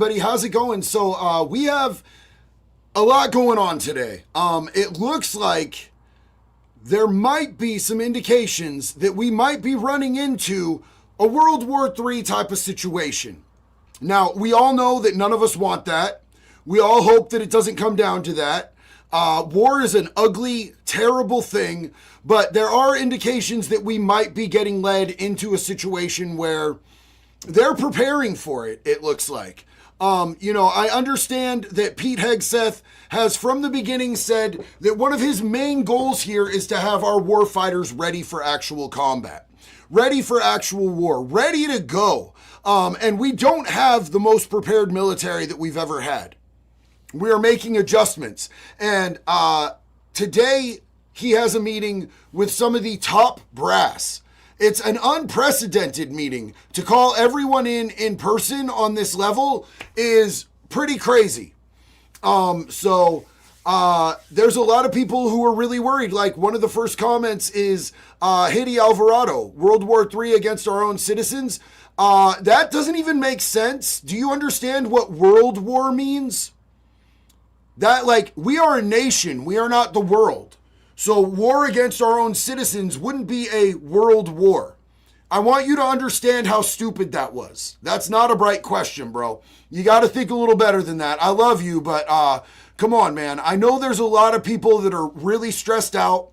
everybody? How's it going? So we have a lot going on today. It looks like there might be some indications that we might be running into a World War III type of situation. Now, we all know that none of us want that. We all hope that it doesn't come down to that. War is an ugly, terrible thing, but there are indications that we might be getting led into a situation where they're preparing for it, it looks like. I understand that Pete Hegseth has from the beginning said that one of his main goals here is to have our war fighters ready for actual combat, ready for actual war, ready to go. And we don't have the most prepared military that we've ever had. We are making adjustments. And today he has a meeting with some of the top brass. It's an unprecedented meeting. To call everyone in person on this level is pretty crazy. There's a lot of people who are really worried. Like one of the first comments is Haiti Alvarado, World War III against our own citizens. That doesn't even make sense. Do you understand what world war means? That we are a nation. We are not the world. So war against our own citizens wouldn't be a world war. I want you to understand how stupid that was. That's not a bright question, bro. You got to think a little better than that. I love you, but come on, man. I know there's a lot of people that are really stressed out.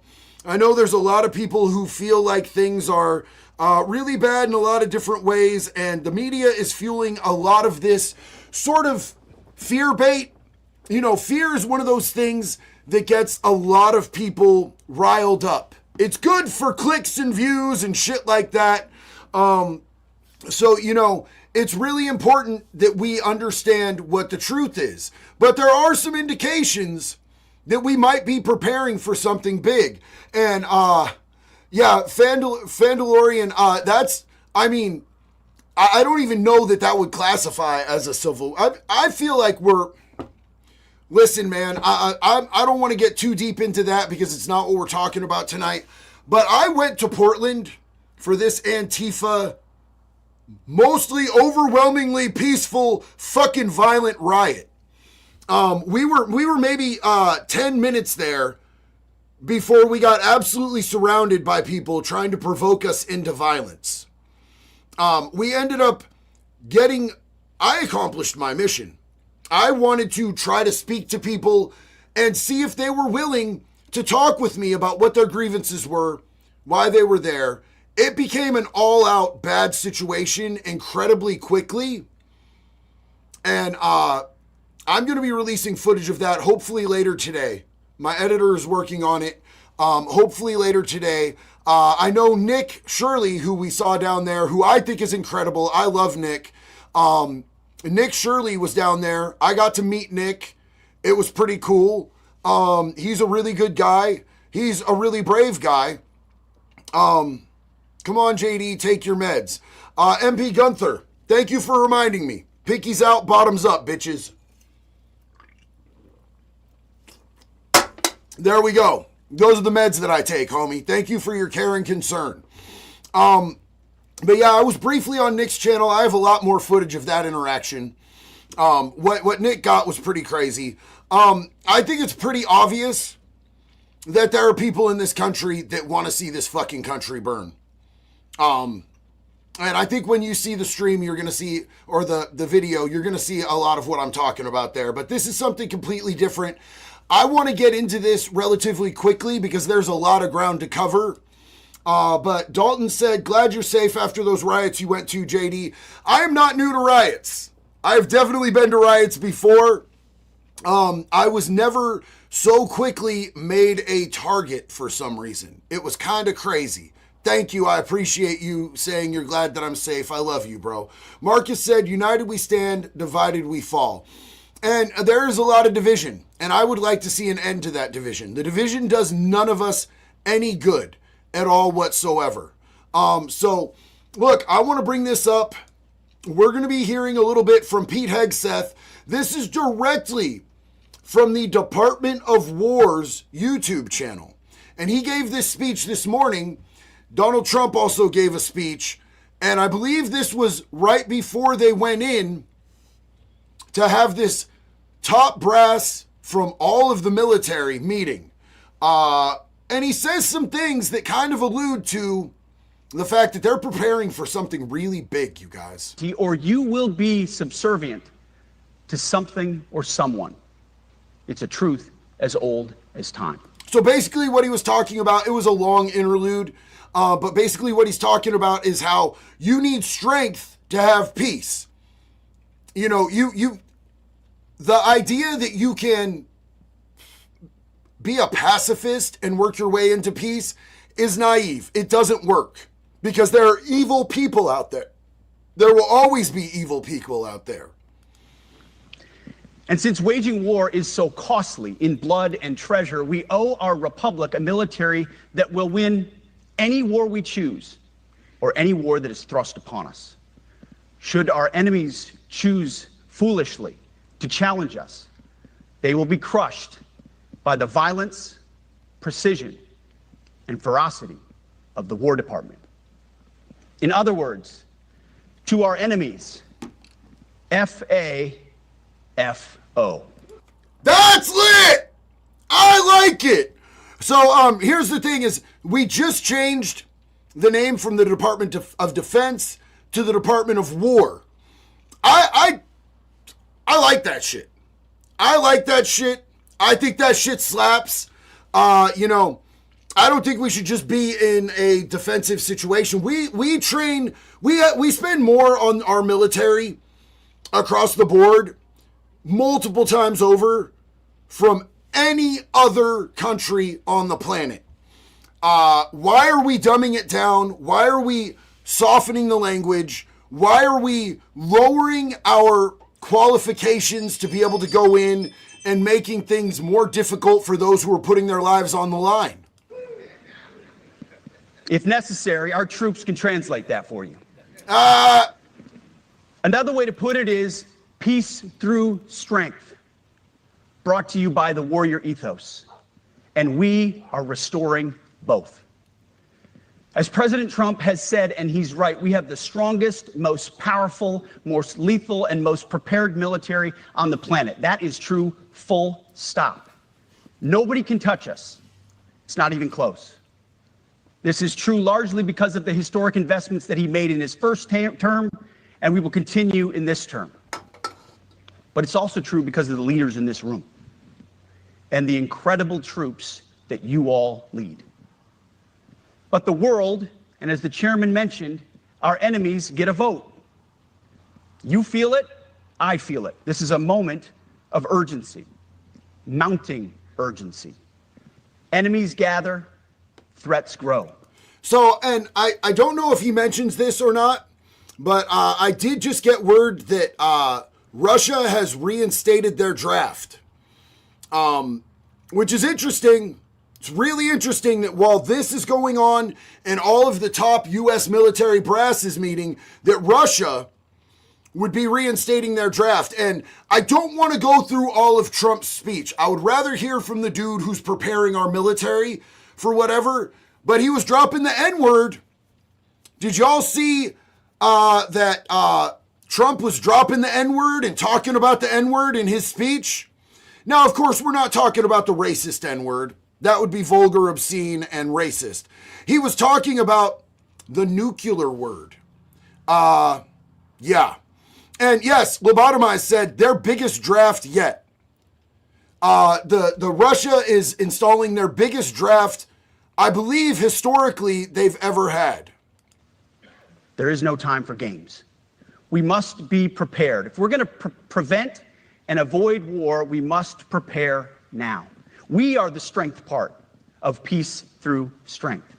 I know there's a lot of people who feel like things are really bad in a lot of different ways, and the media is fueling a lot of this sort of fear bait. You know, fear is one of those things that gets a lot of people riled up. It's good for clicks and views and shit like that. It's really important that we understand what the truth is. But there are some indications that we might be preparing for something big. And, Fandalorian, I don't even know that would classify as a civil. I feel like listen, man, I don't want to get too deep into that because it's not what we're talking about tonight. But I went to Portland for this Antifa, mostly overwhelmingly peaceful, fucking violent riot. We were maybe 10 minutes there before we got absolutely surrounded by people trying to provoke us into violence. We ended up I accomplished my mission. I wanted to try to speak to people and see if they were willing to talk with me about what their grievances were, why they were there. It became an all-out bad situation incredibly quickly. And I'm going to be releasing footage of that hopefully later today. My editor is working on it. Hopefully later today. I know Nick Shirley, who we saw down there, who I think is incredible. I love Nick. Nick Shirley was down there. I got to meet Nick. It was pretty cool. He's a really good guy. He's a really brave guy. Come on, JD, take your meds. MP Gunther, thank you for reminding me. Pinkies out, bottoms up, bitches. There we go. Those are the meds that I take, homie. Thank you for your care and concern. But yeah, I was briefly on Nick's channel. I have a lot more footage of that interaction. What Nick got was pretty crazy. I think it's pretty obvious that there are people in this country that want to see this fucking country burn. And I think when you see the stream, you're going to see, or the video, you're going to see a lot of what I'm talking about there. But this is something completely different. I want to get into this relatively quickly because there's a lot of ground to cover. But Dalton said, glad you're safe after those riots you went to, JD. I am not new to riots. I've definitely been to riots before. I was never so quickly made a target for some reason. It was kind of crazy. Thank you. I appreciate you saying you're glad that I'm safe. I love you, bro. Marcus said, united we stand, divided we fall. And there is a lot of division, and I would like to see an end to that division. The division does none of us any good at all whatsoever. Look, I want to bring this up. We're going to be hearing a little bit from Pete Hegseth. This is directly from the Department of War's YouTube channel. And he gave this speech this morning. Donald Trump also gave a speech. And I believe this was right before they went in to have this top brass from all of the military meeting. And he says some things that kind of allude to the fact that they're preparing for something really big, you guys. Or you will be subservient to something or someone. It's a truth as old as time. So basically what he was talking about, it was a long interlude, but basically what he's talking about is how you need strength to have peace. You know, the idea that you can be a pacifist and work your way into peace is naive. It doesn't work because there are evil people out there. There will always be evil people out there. And since waging war is so costly in blood and treasure, we owe our republic a military that will win any war we choose or any war that is thrust upon us. Should our enemies choose foolishly to challenge us, they will be crushed by the violence, precision, and ferocity of the War Department. In other words, to our enemies, F-A-F-O. That's lit! I like it! So here's the thing is, we just changed the name from the Department of Defense to the Department of War. I like that shit. I like that shit. I think that shit slaps. You know, I don't think we should just be in a defensive situation. We train, we spend more on our military across the board multiple times over from any other country on the planet. Why are we dumbing it down? Why are we softening the language? Why are we lowering our qualifications to be able to go in and making things more difficult for those who are putting their lives on the line? If necessary, our troops can translate that for you. Another way to put it is peace through strength, brought to you by the warrior ethos. And we are restoring both. As President Trump has said, and he's right, we have the strongest, most powerful, most lethal, and most prepared military on the planet. That is true, full stop. Nobody can touch us. It's not even close. This is true largely because of the historic investments that he made in his first term, and we will continue in this term. But it's also true because of the leaders in this room and the incredible troops that you all lead. But the world, and as the chairman mentioned, our enemies get a vote. You feel it, I feel it. This is a moment of urgency, mounting urgency. Enemies gather, threats grow. So, and I don't know if he mentions this or not, but I did just get word that Russia has reinstated their draft, which is interesting. It's really interesting that while this is going on and all of the top U.S. military brass is meeting, that Russia would be reinstating their draft. And I don't want to go through all of Trump's speech. I would rather hear from the dude who's preparing our military for whatever, but he was dropping the N-word. Did y'all see that Trump was dropping the N-word and talking about the N-word in his speech? Now, of course, we're not talking about the racist N-word. That would be vulgar, obscene, and racist. He was talking about the nuclear word. Yeah. And yes, Lobotomized said their biggest draft yet. The Russia is installing their biggest draft, I believe, historically, they've ever had. There is no time for games. We must be prepared. If we're going to prevent and avoid war, we must prepare now. We are the strength part of peace through strength.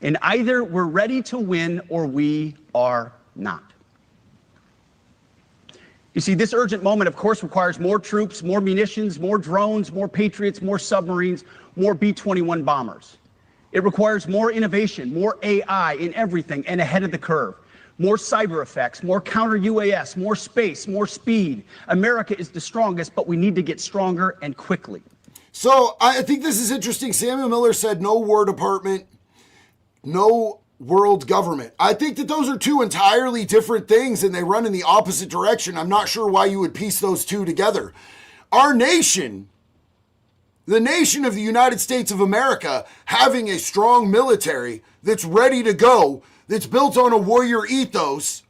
And either we're ready to win or we are not. You see, this urgent moment, of course, requires more troops, more munitions, more drones, more Patriots, more submarines, more B-21 bombers. It requires more innovation, more AI in everything and ahead of the curve. More cyber effects, more counter-UAS, more space, more speed. America is the strongest, but we need to get stronger and quickly. So I think this is interesting. Samuel Miller said no War Department, no world government. I think that those are two entirely different things and they run in the opposite direction. I'm not sure why you would piece those two together. Our nation, the nation of the United States of America, having a strong military that's ready to go, that's built on a warrior ethos,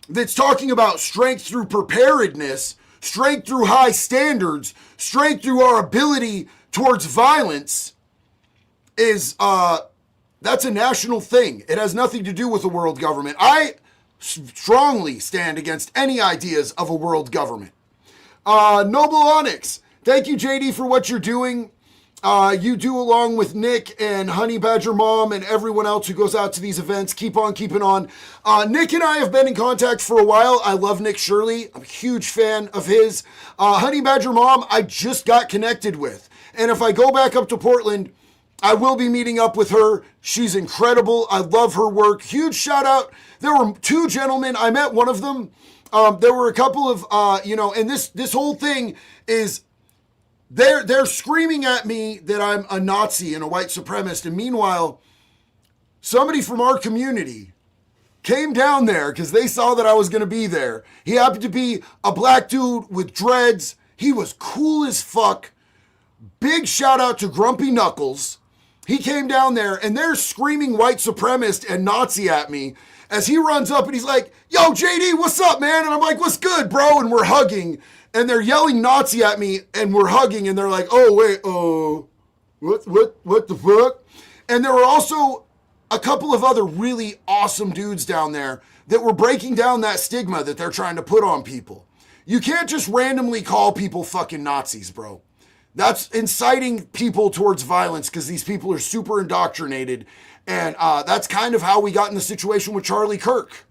that's talking about strength through preparedness, strength through high standards, strength through our ability towards violence, is that's a national thing. It has nothing to do with a world government. I strongly stand against any ideas of a world government. Noble Onyx, thank you, JD, for what you're doing. You do, along with Nick and Honey Badger Mom and everyone else who goes out to these events. Keep on keeping on. Nick and I have been in contact for a while. I love Nick Shirley. I'm a huge fan of his. Honey Badger Mom, I just got connected with. And if I go back up to Portland, I will be meeting up with her. She's incredible. I love her work. Huge shout out. There were two gentlemen. I met one of them. There were a couple of, and this whole thing is they're screaming at me that I'm a Nazi and a white supremacist. And meanwhile, somebody from our community came down there because they saw that I was going to be there. He happened to be a black dude with dreads. He was cool as fuck. Big shout out to Grumpy Knuckles. He came down there and they're screaming white supremacist and Nazi at me as he runs up and he's like, yo, JD, what's up, man? And I'm like, what's good, bro? And we're hugging and they're yelling Nazi at me and we're hugging and they're like, oh, wait, what the fuck? And there were also a couple of other really awesome dudes down there that were breaking down that stigma that they're trying to put on people. You can't just randomly call people fucking Nazis, bro. That's inciting people towards violence because these people are super indoctrinated. And that's kind of how we got in the situation with Charlie Kirk.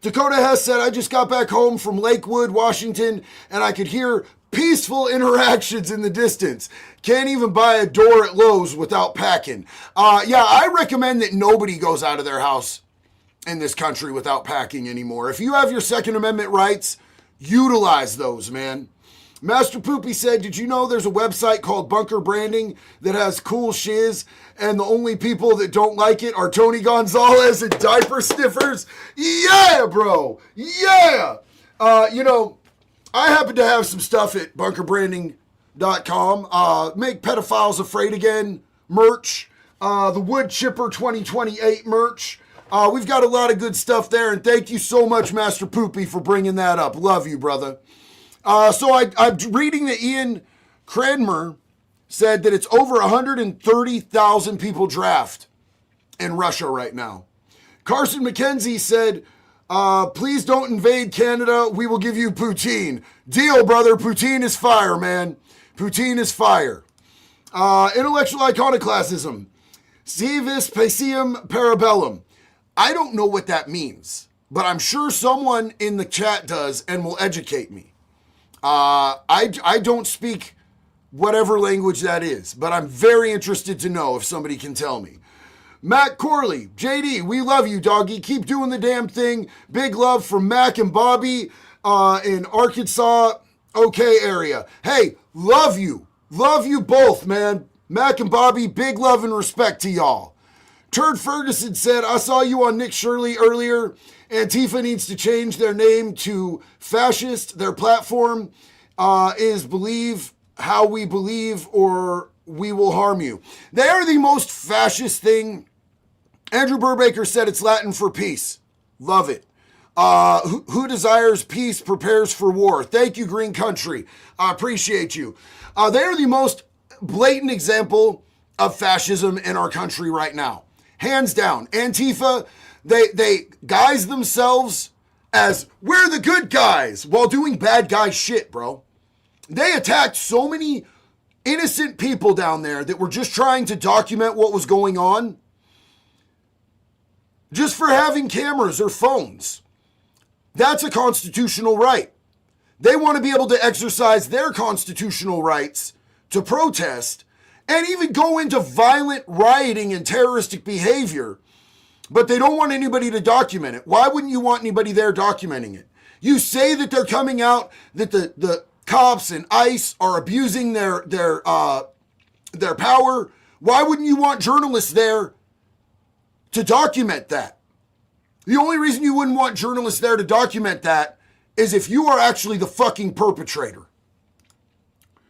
Dakota Hess said, I just got back home from Lakewood, Washington, and I could hear peaceful interactions in the distance. Can't even buy a door at Lowe's without packing. I recommend that nobody goes out of their house in this country without packing anymore. If you have your Second Amendment rights, utilize those, man. Master Poopy said, did you know there's a website called Bunker Branding that has cool shiz and the only people that don't like it are Tony Gonzalez and diaper sniffers? Yeah, bro. Yeah. I happen to have some stuff at bunkerbranding.com. Make pedophiles afraid again merch. The Wood Chipper 2028 merch. We've got a lot of good stuff there, and thank you so much, Master Poopy, for bringing that up. Love you, brother. So I'm reading that Ian Cranmer said that it's over 130,000 people draft in Russia right now. Carson McKenzie said, please don't invade Canada. We will give you poutine. Deal, brother. Poutine is fire, man. Poutine is fire. Intellectual iconoclasm. Civis Pacium Parabellum. I don't know what that means, but I'm sure someone in the chat does and will educate me. I don't speak whatever language that is, but I'm very interested to know if somebody can tell me. Matt Corley, JD, we love you, doggy. Keep doing the damn thing. Big love from Mac and Bobby in Arkansas, okay area. Hey, love you. Love you both, man. Mac and Bobby, big love and respect to y'all. Turd Ferguson said, I saw you on Nick Shirley earlier. Antifa needs to change their name to fascist. Their platform is believe how we believe or we will harm you. They are the most fascist thing. Andrew Burbaker said it's Latin for peace. Love it. Who desires peace prepares for war. Thank you, Green Country. I appreciate you. They are the most blatant example of fascism in our country right now. Hands down. Antifa, they guise themselves as we're the good guys while doing bad guy shit, bro. They attacked so many innocent people down there that were just trying to document what was going on just for having cameras or phones. That's a constitutional right. They want to be able to exercise their constitutional rights to protest and even go into violent rioting and terroristic behavior, but they don't want anybody to document it. Why wouldn't you want anybody there documenting it? You say that they're coming out, that the cops and ICE are abusing their power. Why wouldn't you want journalists there to document that. The only reason you wouldn't want journalists there to document that is if you are actually the fucking perpetrator.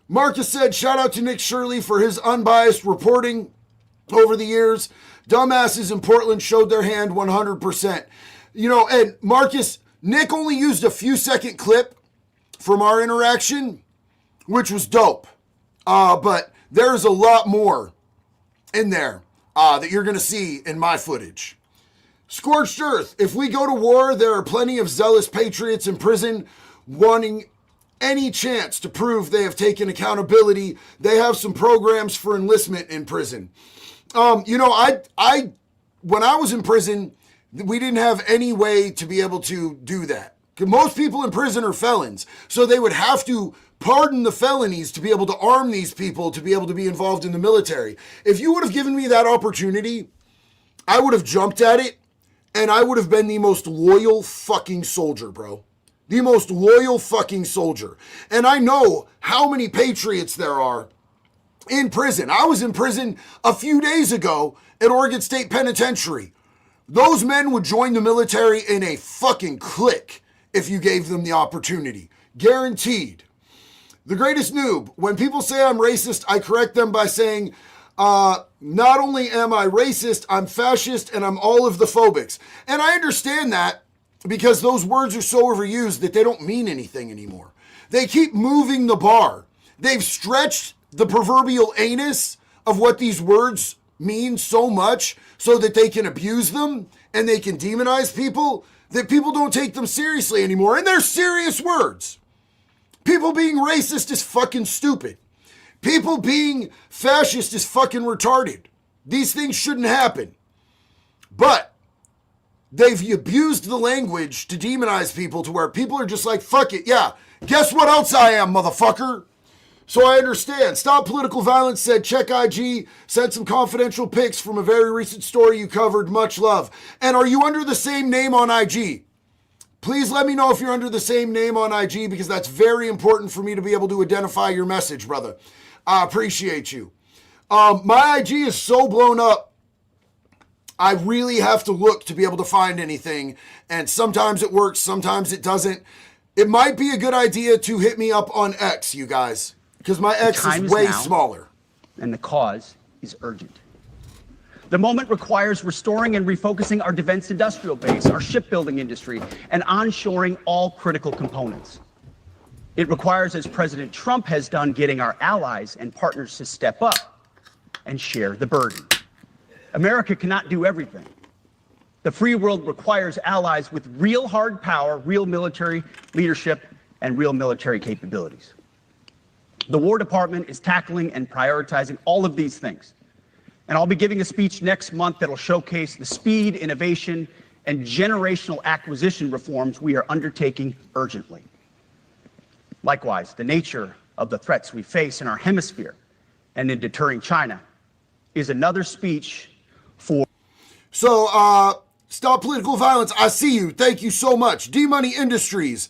Marcus said, shout out to Nick Shirley for his unbiased reporting over the years. Dumbasses in Portland showed their hand 100%. You know, and Marcus, Nick only used a few second clip from our interaction, which was dope. But there's a lot more in there that you're going to see in my footage. Scorched Earth. If we go to war, there are plenty of zealous patriots in prison wanting any chance to prove they have taken accountability. They have some programs for enlistment in prison. You know, I when I was in prison, we didn't have any way to be able to do that. Most people in prison are felons, so they would have to pardon the felonies to be able to arm these people to be able to be involved in the military. If you would have given me that opportunity, I would have jumped at it, and I would have been the most loyal fucking soldier, bro. The most loyal fucking soldier. And I know how many patriots there are in prison. I was in prison a few days ago at Oregon State Penitentiary. Those men would join the military in a fucking click if you gave them the opportunity. Guaranteed. The greatest noob. When people say I'm racist, I correct them by saying, not only am I racist, I'm fascist and I'm all of the phobics. And I understand that because those words are so overused that they don't mean anything anymore. They keep moving the bar. They've stretched the proverbial anus of what these words mean so much so that they can abuse them and they can demonize people that people don't take them seriously anymore. And they're serious words. People being racist is fucking stupid. People being fascist is fucking retarded. These things shouldn't happen. But they've abused the language to demonize people to where people are just like, fuck it, yeah. Guess what else I am, motherfucker? So I understand. Stop Political Violence said, check IG, sent some confidential pics from a very recent story you covered. Much love. And are you under the same name on IG? Please let me know if you're under the same name on IG because that's very important for me to be able to identify your message, brother. I appreciate you. My IG is so blown up, I really have to look to be able to find anything. And sometimes it works, sometimes it doesn't. It might be a good idea to hit me up on X, you guys, because my X is way smaller. And the cause is urgent. The moment requires restoring and refocusing our defense industrial base, our shipbuilding industry, and onshoring all critical components. It requires, as President Trump has done, getting our allies and partners to step up and share the burden. America cannot do everything. The free world requires allies with real hard power, real military leadership, and real military capabilities. The War Department is tackling and prioritizing all of these things. And I'll be giving a speech next month that'll showcase the speed, innovation, and generational acquisition reforms we are undertaking urgently. Likewise, the nature of the threats we face in our hemisphere and in deterring China is another speech for... So, Stop Political Violence, I see you. Thank you so much. D-Money Industries.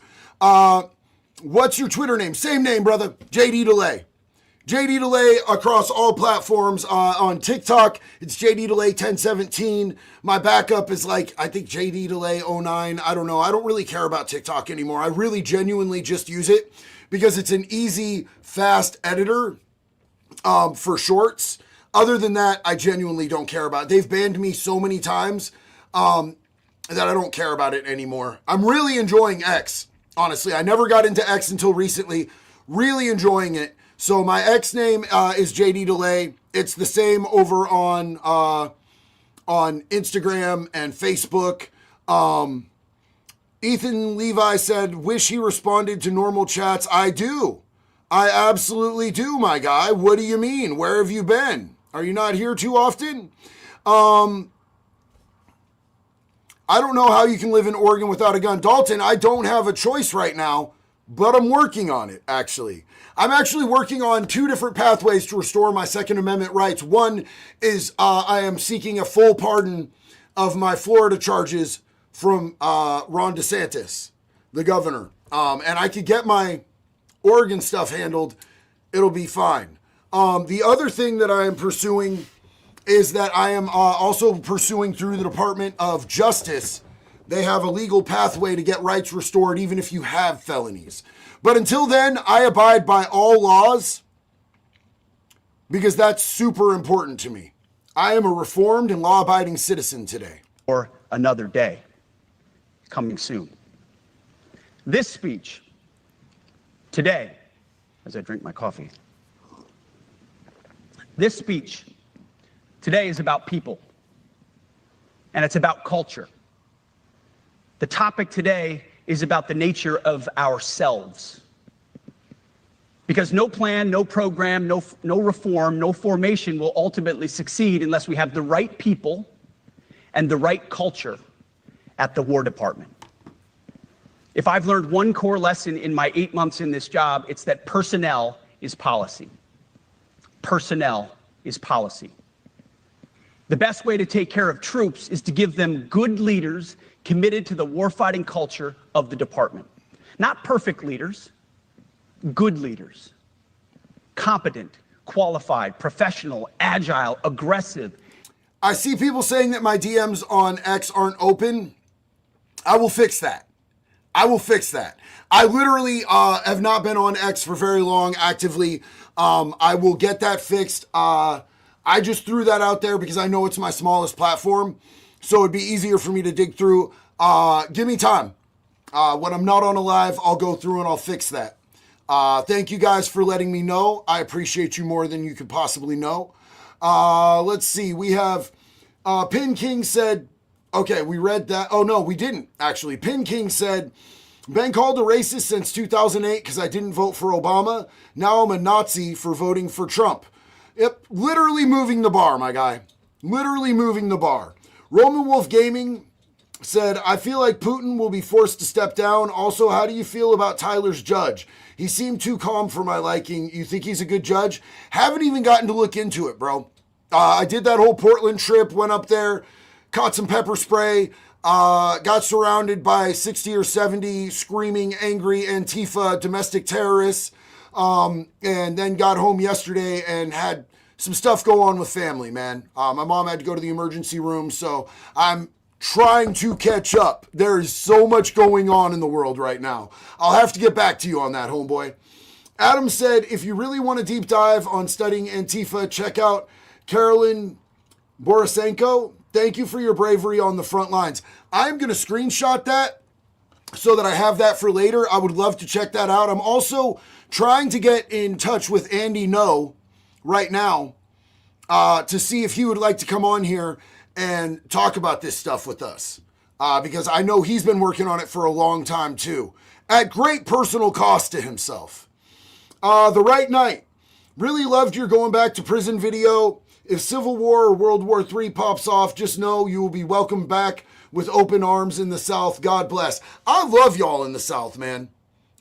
What's your Twitter name? Same name, brother. JD Delay. JD Delay across all platforms. On TikTok, it's JD Delay 1017. My backup is like, I think JD Delay 09. I don't know. I don't really care about TikTok anymore. I really genuinely just use it because it's an easy, fast editor for shorts. Other than that, I genuinely don't care about it. They've banned me so many times that I don't care about it anymore. I'm really enjoying X, honestly. I never got into X until recently. Really enjoying it. So my X name is JD Delay. It's the same over on Instagram and Facebook. Ethan Levi said, wish he responded to normal chats. I do. I absolutely do, my guy. What do you mean? Where have you been? Are you not here too often? I don't know how you can live in Oregon without a gun. Dalton, I don't have a choice right now, but I'm working on it, actually. I'm actually working on two different pathways to restore my Second Amendment rights. One is I am seeking a full pardon of my Florida charges from Ron DeSantis, the governor. And I could get my Oregon stuff handled. It'll be fine. The other thing that I am pursuing is that I am also pursuing through the Department of Justice. They have a legal pathway to get rights restored even if you have felonies. But until then, I abide by all laws because that's super important to me. I am a reformed and law-abiding citizen today. Or another day coming soon. This speech today, as I drink my coffee, this speech today is about people, and it's about culture. The topic today is about the nature of ourselves. Because no plan, no program, no reform, no formation will ultimately succeed unless we have the right people and the right culture at the War Department. If I've learned one core lesson in my 8 months in this job, it's that personnel is policy. Personnel is policy. The best way to take care of troops is to give them good leaders committed to the warfighting culture of the department. Not perfect leaders, good leaders. Competent, qualified, professional, agile, aggressive. I see people saying that my DMs on X aren't open. I will fix that. I will fix that. I literally have not been on X for very long actively. I will get that fixed. I just threw that out there because I know it's my smallest platform, so it'd be easier for me to dig through. Give me time. When I'm not on a live, I'll go through and I'll fix that. Thank you guys for letting me know. I appreciate you more than you could possibly know. Let's see. We have Pin King said, okay, we read that. Oh, no, we didn't, actually. Pin King said, been called a racist since 2008 because I didn't vote for Obama. Now I'm a Nazi for voting for Trump. Yep, literally moving the bar, my guy. Literally moving the bar. Roman Wolf Gaming said, I feel like Putin will be forced to step down. Also, how do you feel about Tyler's judge? He seemed too calm for my liking. You think he's a good judge? Haven't even gotten to look into it, bro. I did that whole Portland trip, went up there, caught some pepper spray, got surrounded by 60 or 70 screaming, angry Antifa domestic terrorists, and then got home yesterday and had some stuff go on with family, man. My mom had to go to the emergency room, so I'm trying to catch up. There is so much going on in the world right now. I'll have to get back to you on that, homeboy. Adam said, if you really want a deep dive on studying Antifa, check out Carolyn Borisenko. Thank you for your bravery on the front lines. I'm going to screenshot that so that I have that for later. I would love to check that out. I'm also trying to get in touch with Andy No right now to see if he would like to come on here and talk about this stuff with us. Because I know he's been working on it for a long time too, at great personal cost to himself. The Right Knight, really loved your going back to prison video. If Civil War or World War III pops off, just know you will be welcomed back with open arms in the South. God bless. I love y'all in the South, man.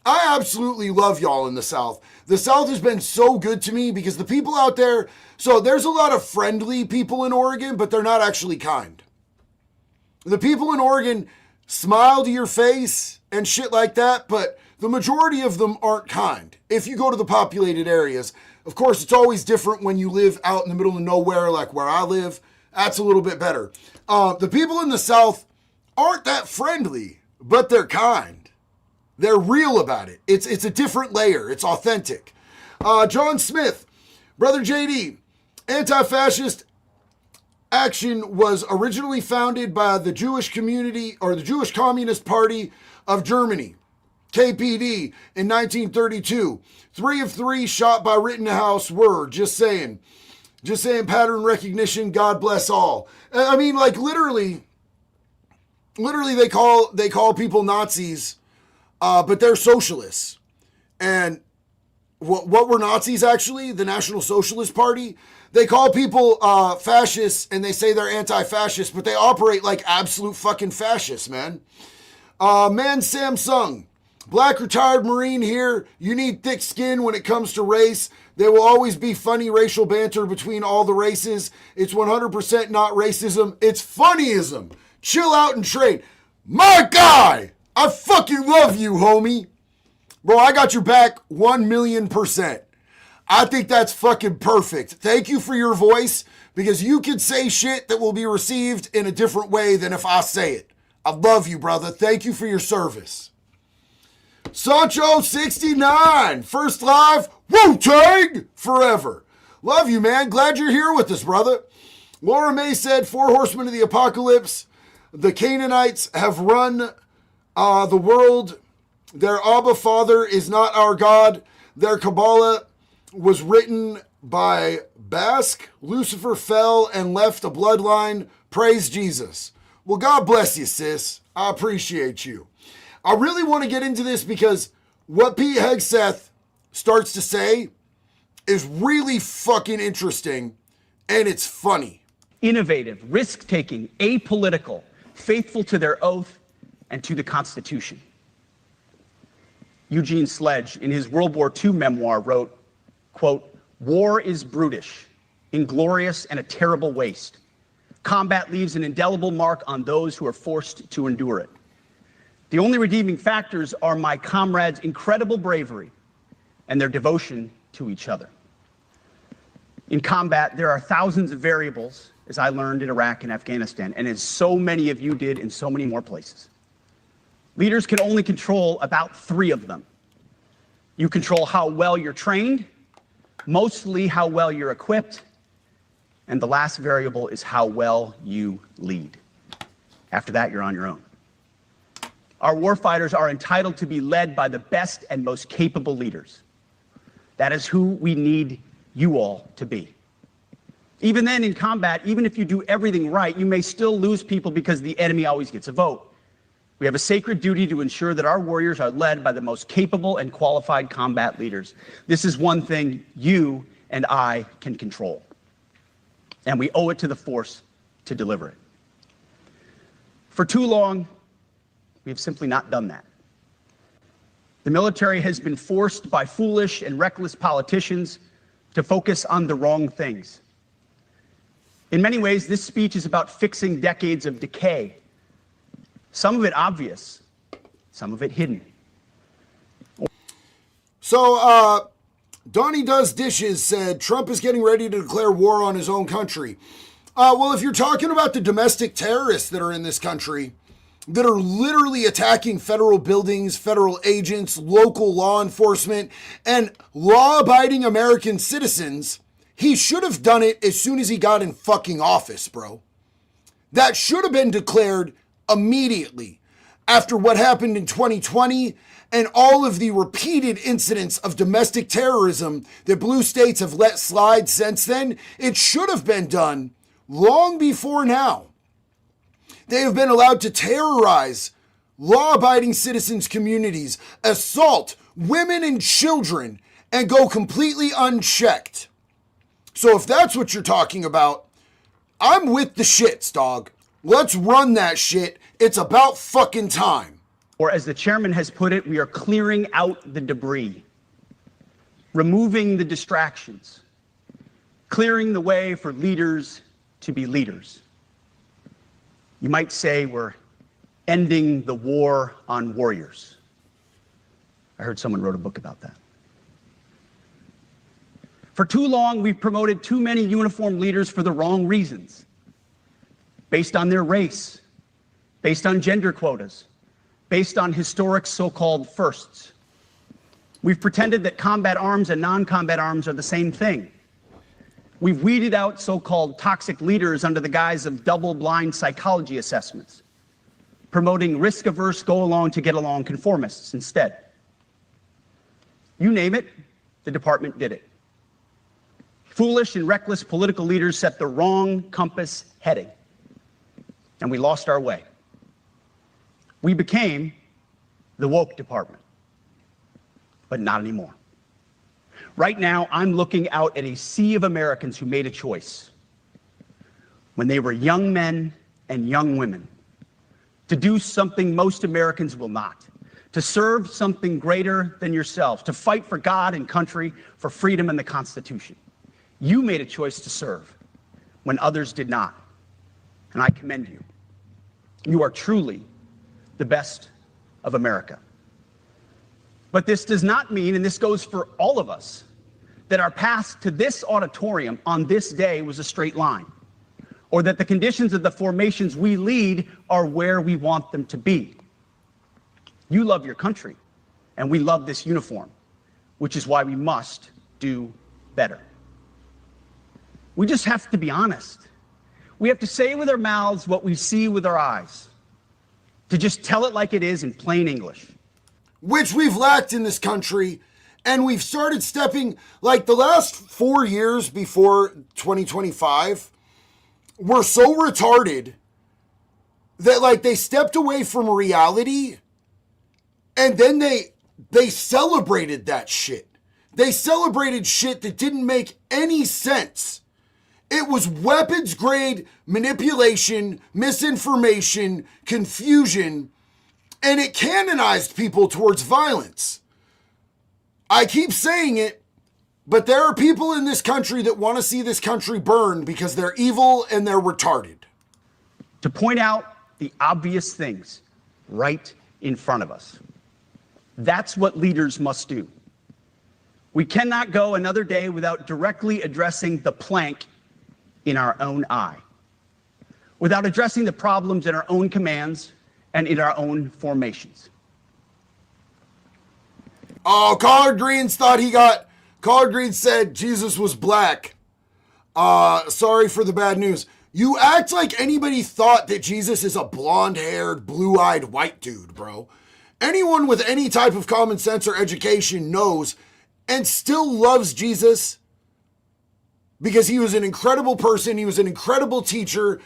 I absolutely love y'all in the South. The South has been so good to me because the people out there, so there's a lot of friendly people in Oregon, but they're not actually kind. The people in Oregon smile to your face and shit like that, but the majority of them aren't kind. If you go to the populated areas, of course, it's always different when you live out in the middle of nowhere, like where I live. That's a little bit better. The people in the South aren't that friendly, but they're kind. They're real about it. It's a different layer. It's authentic. John Smith, Brother JD, anti-fascist action was originally founded by the Jewish community or the Jewish Communist Party of Germany, KPD, in 1932. 3 of 3 shot by Rittenhouse were, just saying pattern recognition, God bless all. I mean, like literally they call people Nazis, but they're socialists. And what were Nazis actually? The National Socialist Party? They call people fascists and they say they're anti-fascist, but they operate like absolute fucking fascists, man. Man Samsung, Black retired Marine here. You need thick skin when it comes to race. There will always be funny racial banter between all the races. It's 100% not racism. It's funnyism. Chill out and trade. My guy, I fucking love you, homie. Bro, I got your back 1,000,000%. I think that's fucking perfect. Thank you for your voice. because you could say shit that will be received in a different way than if I say it. I love you, brother. Thank you for your service. Sancho69, first live, Wu-Tang forever. Love you, man. Glad you're here with us, brother. Laura May said, 4 horsemen of the apocalypse. The Canaanites have run the world. Their Abba Father is not our God. Their Kabbalah was written by Basque. Lucifer fell and left a bloodline. Praise Jesus. Well, God bless you, sis. I appreciate you. I really want to get into this because what Pete Hegseth starts to say is really fucking interesting, and it's funny. Innovative, risk-taking, apolitical, faithful to their oath and to the Constitution. Eugene Sledge, in his World War II memoir, wrote, quote, "War is brutish, inglorious, and a terrible waste. Combat leaves an indelible mark on those who are forced to endure it. The only redeeming factors are my comrades' incredible bravery and their devotion to each other. In combat, there are thousands of variables, as I learned in Iraq and Afghanistan, and as so many of you did in so many more places. Leaders can only control about 3 of them. You control how well you're trained, mostly how well you're equipped, and the last variable is how well you lead. After that, you're on your own. Our warfighters are entitled to be led by the best and most capable leaders. That is who we need you all to be. Even then, in combat, even if you do everything right, you may still lose people because the enemy always gets a vote. We have a sacred duty to ensure that our warriors are led by the most capable and qualified combat leaders. This is one thing you and I can control, and we owe it to the force to deliver it. For too long, we have simply not done that. The military has been forced by foolish and reckless politicians to focus on the wrong things. In many ways, this speech is about fixing decades of decay. Some of it obvious, some of it hidden. So, Donnie Does Dishes said, Trump is getting ready to declare war on his own country. Well, if you're talking about the domestic terrorists that are in this country, that are literally attacking federal buildings, federal agents, local law enforcement, and law-abiding American citizens, he should have done it as soon as he got in fucking office, bro. That should have been declared immediately after what happened in 2020 and all of the repeated incidents of domestic terrorism that blue states have let slide since then. It should have been done long before now. They have been allowed to terrorize law-abiding citizens' communities, assault women and children, and go completely unchecked. So if that's what you're talking about, I'm with the shits, dog. Let's run that shit. It's about fucking time. Or as the chairman has put it, we are clearing out the debris, removing the distractions, clearing the way for leaders to be leaders. You might say we're ending the war on warriors. I heard someone wrote a book about that. For too long, we've promoted too many uniformed leaders for the wrong reasons, based on their race, based on gender quotas, based on historic so-called firsts. We've pretended that combat arms and non-combat arms are the same thing. We've weeded out so-called toxic leaders under the guise of double-blind psychology assessments, promoting risk-averse, go-along-to-get-along conformists instead. You name it, the department did it. Foolish and reckless political leaders set the wrong compass heading, and we lost our way. We became the woke department, but not anymore. Right now, I'm looking out at a sea of Americans who made a choice when they were young men and young women to do something most Americans will not, to serve something greater than yourselves, to fight for God and country, for freedom and the Constitution. You made a choice to serve when others did not, and I commend you. You are truly the best of America. But this does not mean, and this goes for all of us, that our path to this auditorium on this day was a straight line, or that the conditions of the formations we lead are where we want them to be. You love your country, and we love this uniform, which is why we must do better. We just have to be honest. We have to say with our mouths what we see with our eyes, to just tell it like it is in plain English. Which we've lacked in this country, and we've started stepping, like the last 4 years before 2025, were so retarded that like they stepped away from reality, and then they celebrated that shit. They celebrated shit that didn't make any sense. It was weapons grade manipulation, misinformation, confusion, and it canonized people towards violence. I keep saying it, but there are people in this country that want to see this country burn because they're evil and they're retarded. To point out the obvious things right in front of us. That's what leaders must do. We cannot go another day without directly addressing the plank in our own eye, without addressing the problems in our own commands and in our own formations. Oh, Collard Greens said Jesus was black. Sorry for the bad news. You act like anybody thought that Jesus is a blonde-haired, blue-eyed white dude, bro. Anyone with any type of common sense or education knows and still loves Jesus because he was an incredible person. He was an incredible teacher.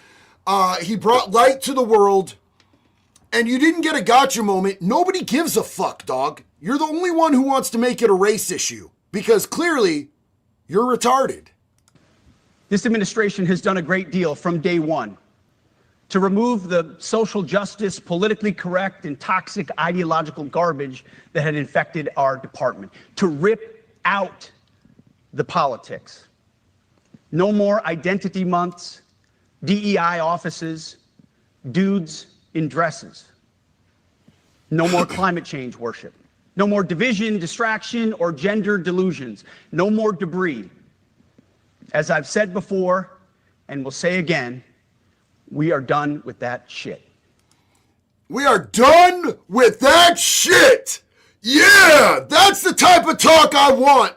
He brought light to the world. And you didn't get a gotcha moment. Nobody gives a fuck, dog. You're the only one who wants to make it a race issue because clearly you're retarded. This administration has done a great deal from day one to remove the social justice, politically correct, and toxic ideological garbage that had infected our department, to rip out the politics. No more identity months, DEI offices, dudes in dresses. No more climate change worship. No more division, distraction, or gender delusions. No more debris. As I've said before, and will say again, we are done with that shit. We are done with that shit. Yeah, that's the type of talk I want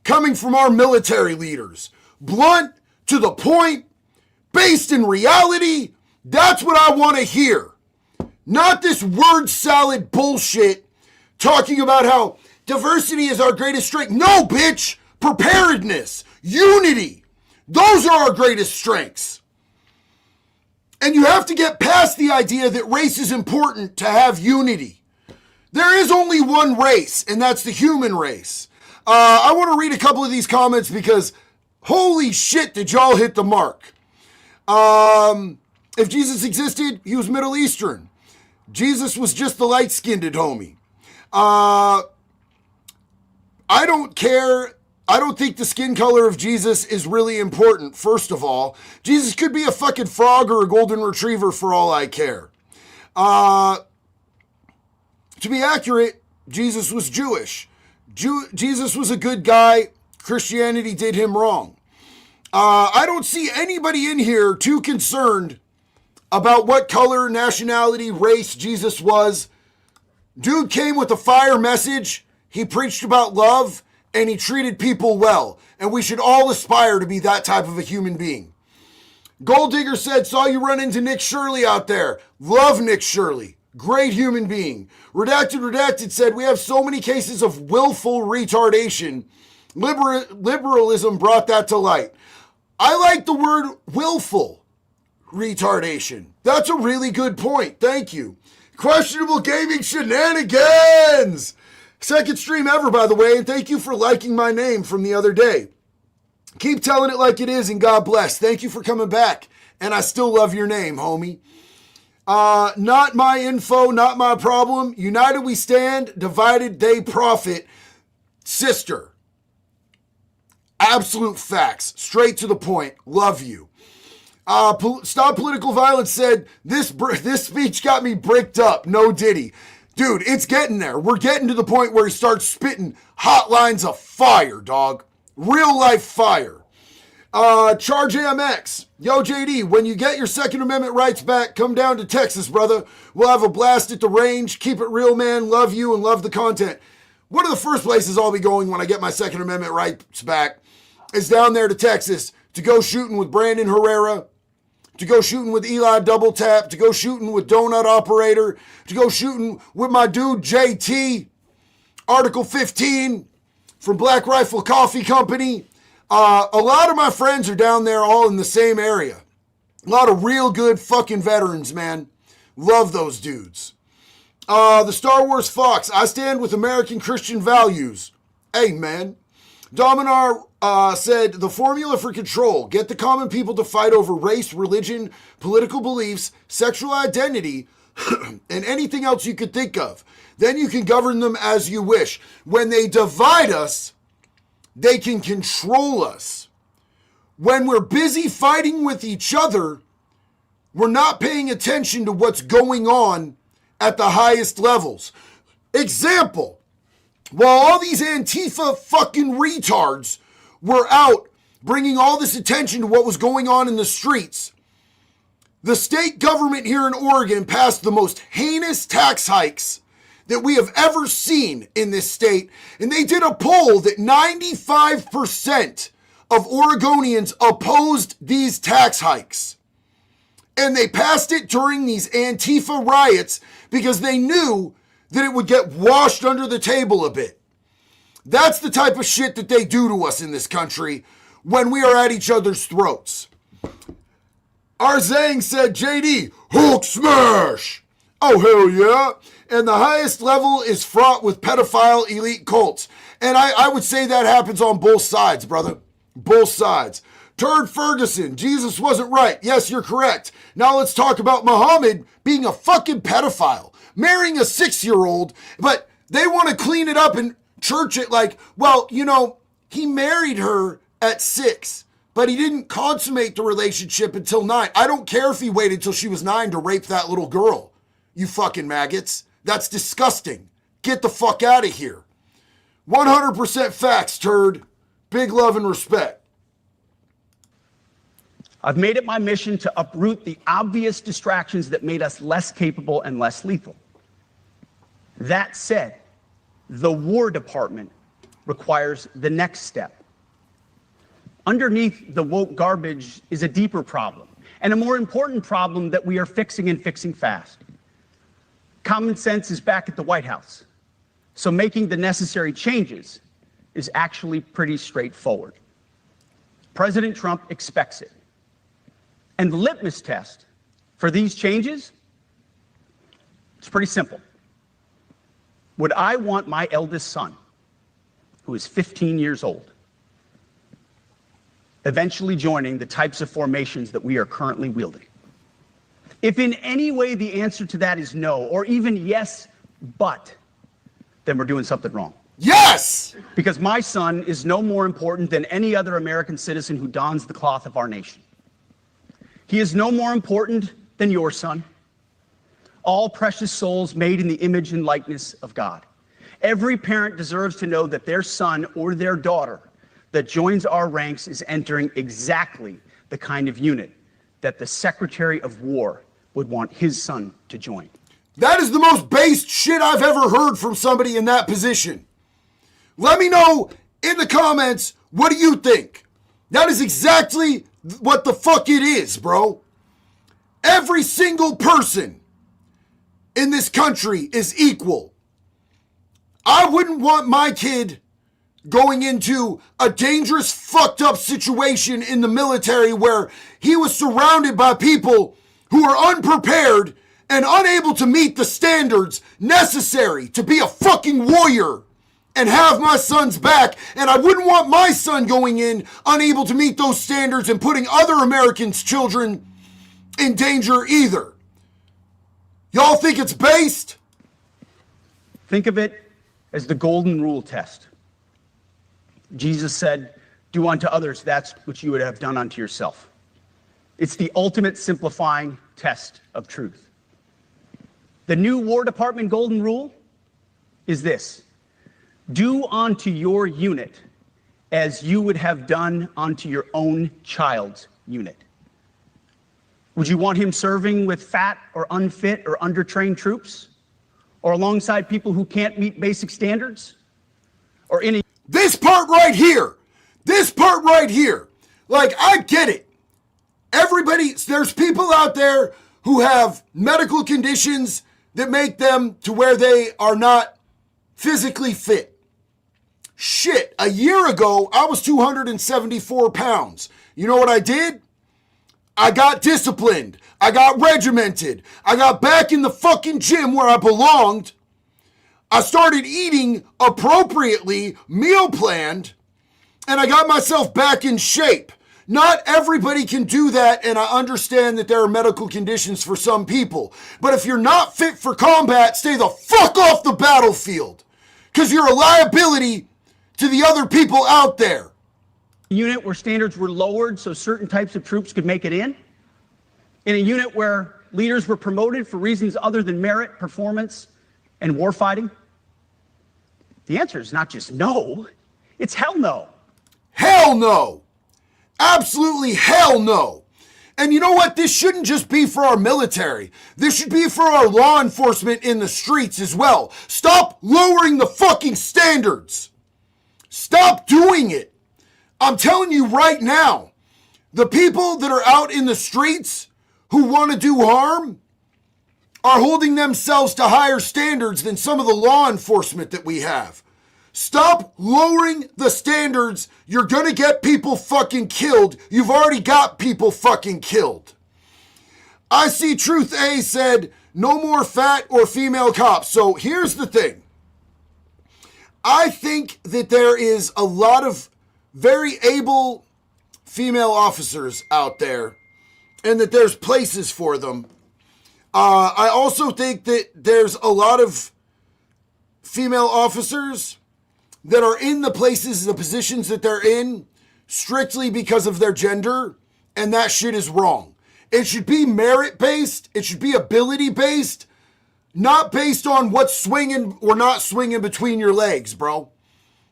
coming from our military leaders. Blunt, to the point, based in reality. That's what I want to hear. Not this word salad bullshit talking about how diversity is our greatest strength. No, bitch. Preparedness, unity. Those are our greatest strengths. And you have to get past the idea that race is important to have unity. There is only one race, and that's the human race. I want to read a couple of these comments because holy shit, did y'all hit the mark. If Jesus existed, he was Middle Eastern. Jesus was just the light-skinned homie. I don't care. I don't think the skin color of Jesus is really important, first of all. Jesus could be a fucking frog or a golden retriever for all I care. To be accurate, Jesus was Jewish. Jesus was a good guy. Christianity did him wrong. I don't see anybody in here too concerned about what color, nationality, race Jesus was. Dude came with a fire message. He preached about love, and he treated people well. And we should all aspire to be that type of a human being. Gold Digger said, saw you run into Nick Shirley out there. Love Nick Shirley. Great human being. Redacted said, we have so many cases of willful retardation. Liberalism brought that to light. I like the word willful retardation. That's a really good point. Thank you. Questionable gaming shenanigans. Second stream ever, by the way, and thank you for liking my name from the other day. Keep telling it like it is, and God bless. Thank you for coming back, and I still love your name, homie. Not my info, not my problem. United we stand, divided they profit. Sister. Absolute facts. Straight to the point. Love you. Stop Political Violence said, this speech got me bricked up. No Diddy. Dude, it's getting there. We're getting to the point where he starts spitting hot lines of fire, dog. Real life fire. Charge AMX. Yo, JD, when you get your Second Amendment rights back, come down to Texas, brother. We'll have a blast at the range. Keep it real, man. Love you and love the content. One of the first places I'll be going when I get my Second Amendment rights back is down there to Texas to go shooting with Brandon Herrera, to go shooting with Eli Double Tap, to go shooting with Donut Operator, to go shooting with my dude JT, Article 15 from Black Rifle Coffee Company. A lot of my friends are down there all in the same area. A lot of real good fucking veterans, man. Love those dudes. The Star Wars Fox. I stand with American Christian values. Amen. Dominar said, the formula for control, get the common people to fight over race, religion, political beliefs, sexual identity, and anything else you could think of. Then you can govern them as you wish. When they divide us, they can control us. When we're busy fighting with each other, we're not paying attention to what's going on at the highest levels. Example, while all these Antifa fucking retards were out bringing all this attention to what was going on in the streets, the state government here in Oregon passed the most heinous tax hikes that we have ever seen in this state. And they did a poll that 95% of Oregonians opposed these tax hikes. And they passed it during these Antifa riots because they knew that it would get washed under the table a bit. That's the type of shit that they do to us in this country when we are at each other's throats. Arzang said, JD, Hulk smash! Oh, hell yeah. And the highest level is fraught with pedophile elite cults. And I would say that happens on both sides, brother. Both sides. Turd Ferguson, Jesus wasn't right. Yes, you're correct. Now let's talk about Muhammad being a fucking pedophile, marrying a 6-year-old, but they want to clean it up and church it like, well, you know, he married her at 6, but he didn't consummate the relationship until 9. I don't care if he waited till she was 9 to rape that little girl. You fucking maggots. That's disgusting. Get the fuck out of here. 100% facts, turd. Big love and respect. I've made it my mission to uproot the obvious distractions that made us less capable and less lethal. That said, the War Department requires the next step. Underneath the woke garbage is a deeper problem, and a more important problem that we are fixing and fixing fast. Common sense is back at the White House, so making the necessary changes is actually pretty straightforward. President Trump expects it. And the litmus test for these changes, it's pretty simple. Would I want my eldest son, who is 15 years old, eventually joining the types of formations that we are currently wielding? If in any way the answer to that is no, or even yes, but, then we're doing something wrong. Yes! Because my son is no more important than any other American citizen who dons the cloth of our nation. He is no more important than your son. All precious souls made in the image and likeness of God. Every parent deserves to know that their son or their daughter that joins our ranks is entering exactly the kind of unit that the Secretary of War would want his son to join. That is the most based shit I've ever heard from somebody in that position. Let me know in the comments, what do you think? That is exactly what the fuck it is, bro. Every single person in this country is equal. I wouldn't want my kid going into a dangerous, fucked up situation in the military where he was surrounded by people who are unprepared and unable to meet the standards necessary to be a fucking warrior and have my son's back. And I wouldn't want my son going in unable to meet those standards and putting other Americans' children in danger either. Y'all think it's based? Think of it as the golden rule test. Jesus said, do unto others that which you would have done unto yourself. It's the ultimate simplifying test of truth. The new War Department golden rule is this: do unto your unit as you would have done onto your own child's unit? Would you want him serving with fat or unfit or undertrained troops? Or alongside people who can't meet basic standards? Or any... This part right here. Like, I get it. There's people out there who have medical conditions that make them to where they are not physically fit. Shit, a year ago, I was 274 pounds. You know what I did? I got disciplined. I got regimented. I got back in the fucking gym where I belonged. I started eating appropriately, meal planned, and I got myself back in shape. Not everybody can do that, and I understand that there are medical conditions for some people. But if you're not fit for combat, stay the fuck off the battlefield, because you're a liability to the other people out there. Unit where standards were lowered so certain types of troops could make it in a unit where leaders were promoted for reasons other than merit, performance, and warfighting? The answer is not just no, it's hell no. Hell no. Absolutely hell no. And you know what? This shouldn't just be for our military. This should be for our law enforcement in the streets as well. Stop lowering the fucking standards. Stop doing it. I'm telling you right now, the people that are out in the streets who want to do harm are holding themselves to higher standards than some of the law enforcement that we have. Stop lowering the standards. You're going to get people fucking killed. You've already got people fucking killed. I See Truth A said, no more fat or female cops. So here's the thing. I think that there is a lot of very able female officers out there and that there's places for them. I also think that there's a lot of female officers that are in the places, the positions that they're in, strictly because of their gender, and that shit is wrong. It should be merit-based. It should be ability-based. Not based on what's swinging or not swinging between your legs, bro.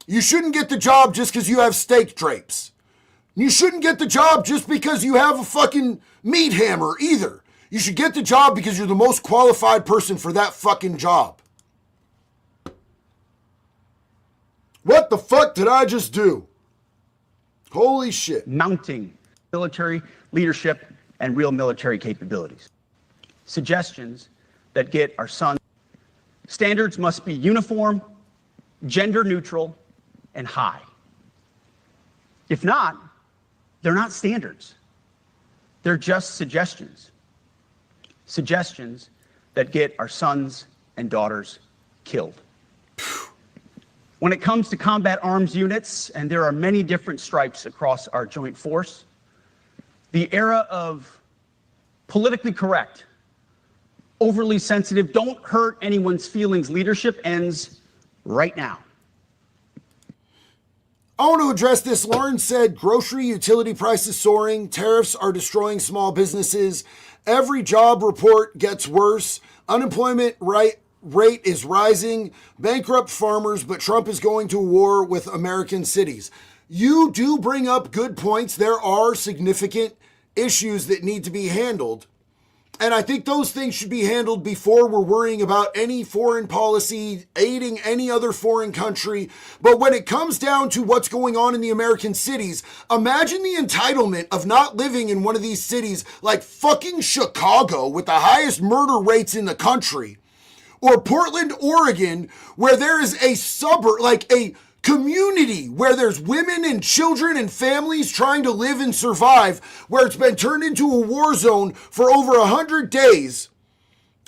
You shouldn't get the job just because you have steak drapes. You shouldn't get the job just because you have a fucking meat hammer either. You should get the job because you're the most qualified person for that fucking job. What the fuck did I just do? Holy shit. Mounting military leadership and real military capabilities. Suggestions that get our sons. Standards must be uniform, gender neutral, and high. If not, they're not standards. They're just suggestions. Suggestions that get our sons and daughters killed. When it comes to combat arms units, and there are many different stripes across our joint force, the era of politically correct, overly sensitive, don't hurt anyone's feelings leadership ends right now. I want to address this. Lauren said grocery utility prices soaring, tariffs are destroying small businesses, every job report gets worse, unemployment rate is rising, bankrupt farmers, but Trump is going to war with American cities. You do bring up good points. There are significant issues that need to be handled. And I think those things should be handled before we're worrying about any foreign policy, aiding any other foreign country. But when it comes down to what's going on in the American cities, imagine the entitlement of not living in one of these cities like fucking Chicago with the highest murder rates in the country, or Portland, Oregon, where there is a suburb, like a community where there's women and children and families trying to live and survive, where it's been turned into a war zone for over 100 days,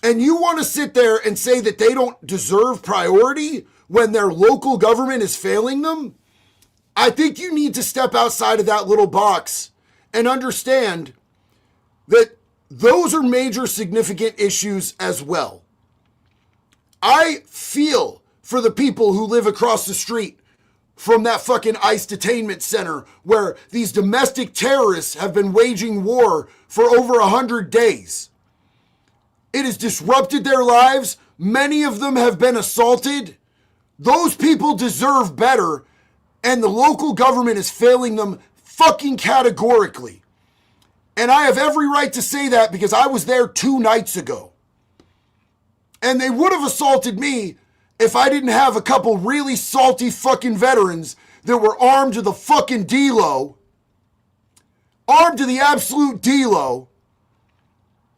and you want to sit there and say that they don't deserve priority when their local government is failing them? I think you need to step outside of that little box and understand that those are major significant issues as well. I feel for the people who live across the street from that fucking ICE detainment center where these domestic terrorists have been waging war for over 100 days. It has disrupted their lives. Many of them have been assaulted. Those people deserve better, And the local government is failing them fucking categorically. And I have every right to say that because I was there 2 nights ago. And they would have assaulted me if I didn't have a couple really salty fucking veterans that were armed to the fucking D-Lo, armed to the absolute D-Lo,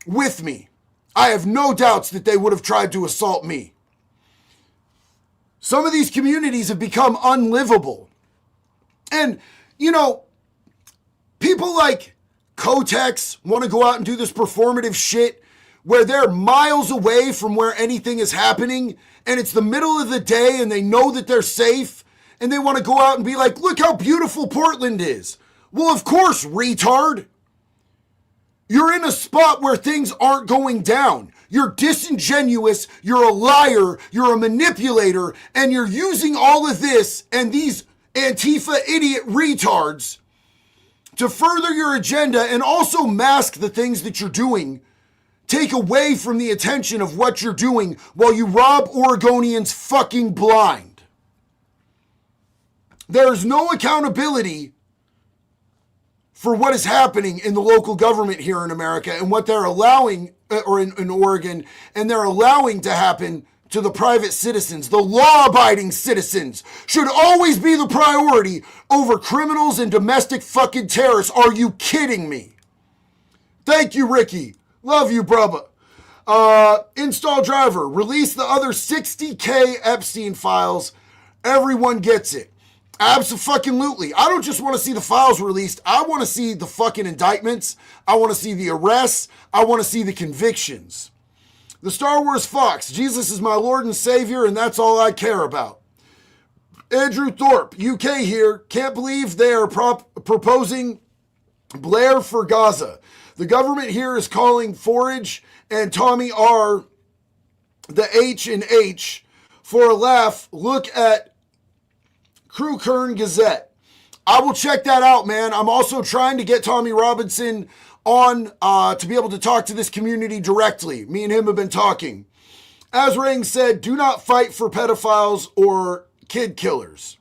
with me. I have no doubts that they would have tried to assault me. Some of these communities have become unlivable. And, you know, people like Kotex want to go out and do this performative shit where they're miles away from where anything is happening, and it's the middle of the day and they know that they're safe, and they want to go out and be like, look how beautiful Portland is. Well, of course, retard. You're in a spot where things aren't going down. You're disingenuous, you're a liar, you're a manipulator, and you're using all of this and these Antifa idiot retards to further your agenda and also mask the things that you're doing. Take away from the attention of what you're doing while you rob Oregonians fucking blind. There's no accountability for what is happening in the local government here in America and what they're allowing, or in Oregon, and they're allowing to happen to the private citizens. The law-abiding citizens should always be the priority over criminals and domestic fucking terrorists. Are you kidding me? Thank you, Ricky. Love you, brubba. Install driver. Release the other 60K Epstein files. Everyone gets it. Abso-fucking-lutely. I don't just want to see the files released. I want to see the fucking indictments. I want to see the arrests. I want to see the convictions. The Star Wars Fox. Jesus is my Lord and Savior, and that's all I care about. Andrew Thorpe, UK here. Can't believe they are proposing Blair for Gaza. The government here is calling Forage and Tommy R. the H and H. For a laugh, look at Crew Kern Gazette. I will check that out, man. I'm also trying to get Tommy Robinson on to be able to talk to this community directly. Me and him have been talking. As Rang said, do not fight for pedophiles or kid killers.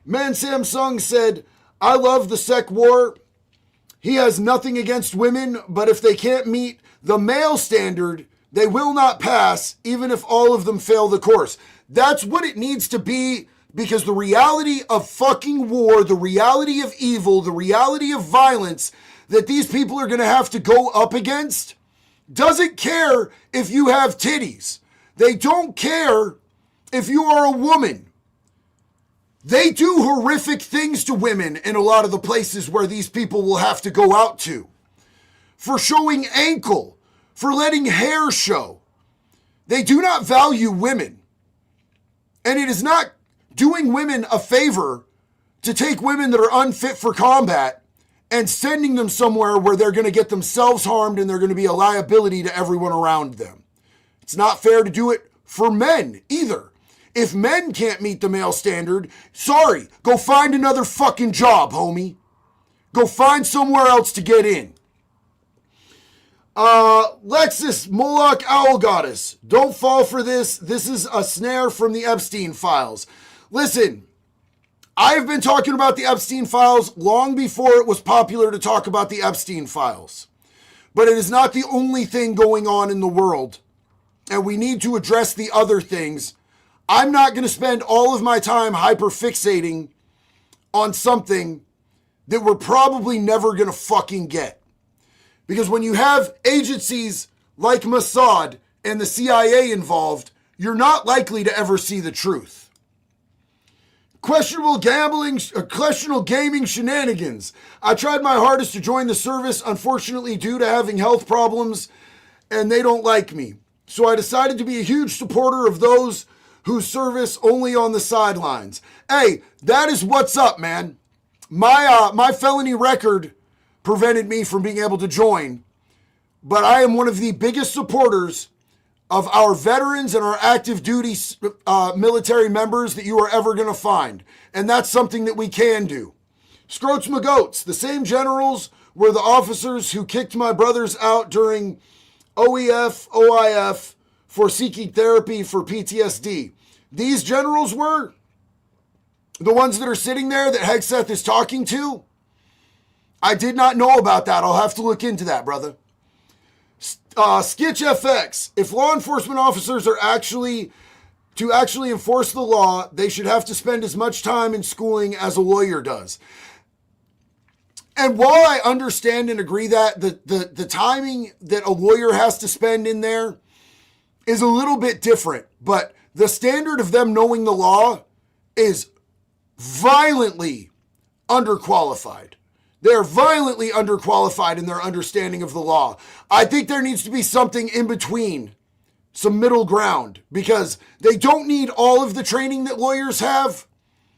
Man Samsung said, I love the sec war. He has nothing against women, but if they can't meet the male standard, they will not pass, even if all of them fail the course. That's what it needs to be, because the reality of fucking war, the reality of evil, the reality of violence that these people are going to have to go up against doesn't care if you have titties. They don't care if you are a woman. They do horrific things to women in a lot of the places where these people will have to go out to. For showing ankle, for letting hair show. They do not value women. And it is not doing women a favor to take women that are unfit for combat and sending them somewhere where they're going to get themselves harmed and they're going to be a liability to everyone around them. It's not fair to do it for men either. If men can't meet the male standard, sorry, go find another fucking job, homie. Go find somewhere else to get in. Lexus Moloch Owl Goddess. Don't fall for this. This is a snare from the Epstein files. Listen, I've been talking about the Epstein files long before it was popular to talk about the Epstein files. But it is not the only thing going on in the world. And we need to address the other things. I'm not going to spend all of my time hyperfixating on something that we're probably never going to fucking get. Because when you have agencies like Mossad and the CIA involved, you're not likely to ever see the truth. Questionable gaming shenanigans. I tried my hardest to join the service, unfortunately due to having health problems, and they don't like me. So I decided to be a huge supporter of those who service only on the sidelines. Hey, that is what's up, man. My felony record prevented me from being able to join, but I am one of the biggest supporters of our veterans and our active duty military members that you are ever going to find. And that's something that we can do. Scroats McGoats, the same generals were the officers who kicked my brothers out during OIF for seeking therapy for PTSD. These generals were? The ones that are sitting there that Hegseth is talking to? I did not know about that. I'll have to look into that, brother. Skitch FX. If law enforcement officers are actually enforce the law, they should have to spend as much time in schooling as a lawyer does. And while I understand and agree that the timing that a lawyer has to spend in there is a little bit different, but the standard of them knowing the law is violently underqualified. They're violently underqualified in their understanding of the law. I think there needs to be something in between, some middle ground, because they don't need all of the training that lawyers have,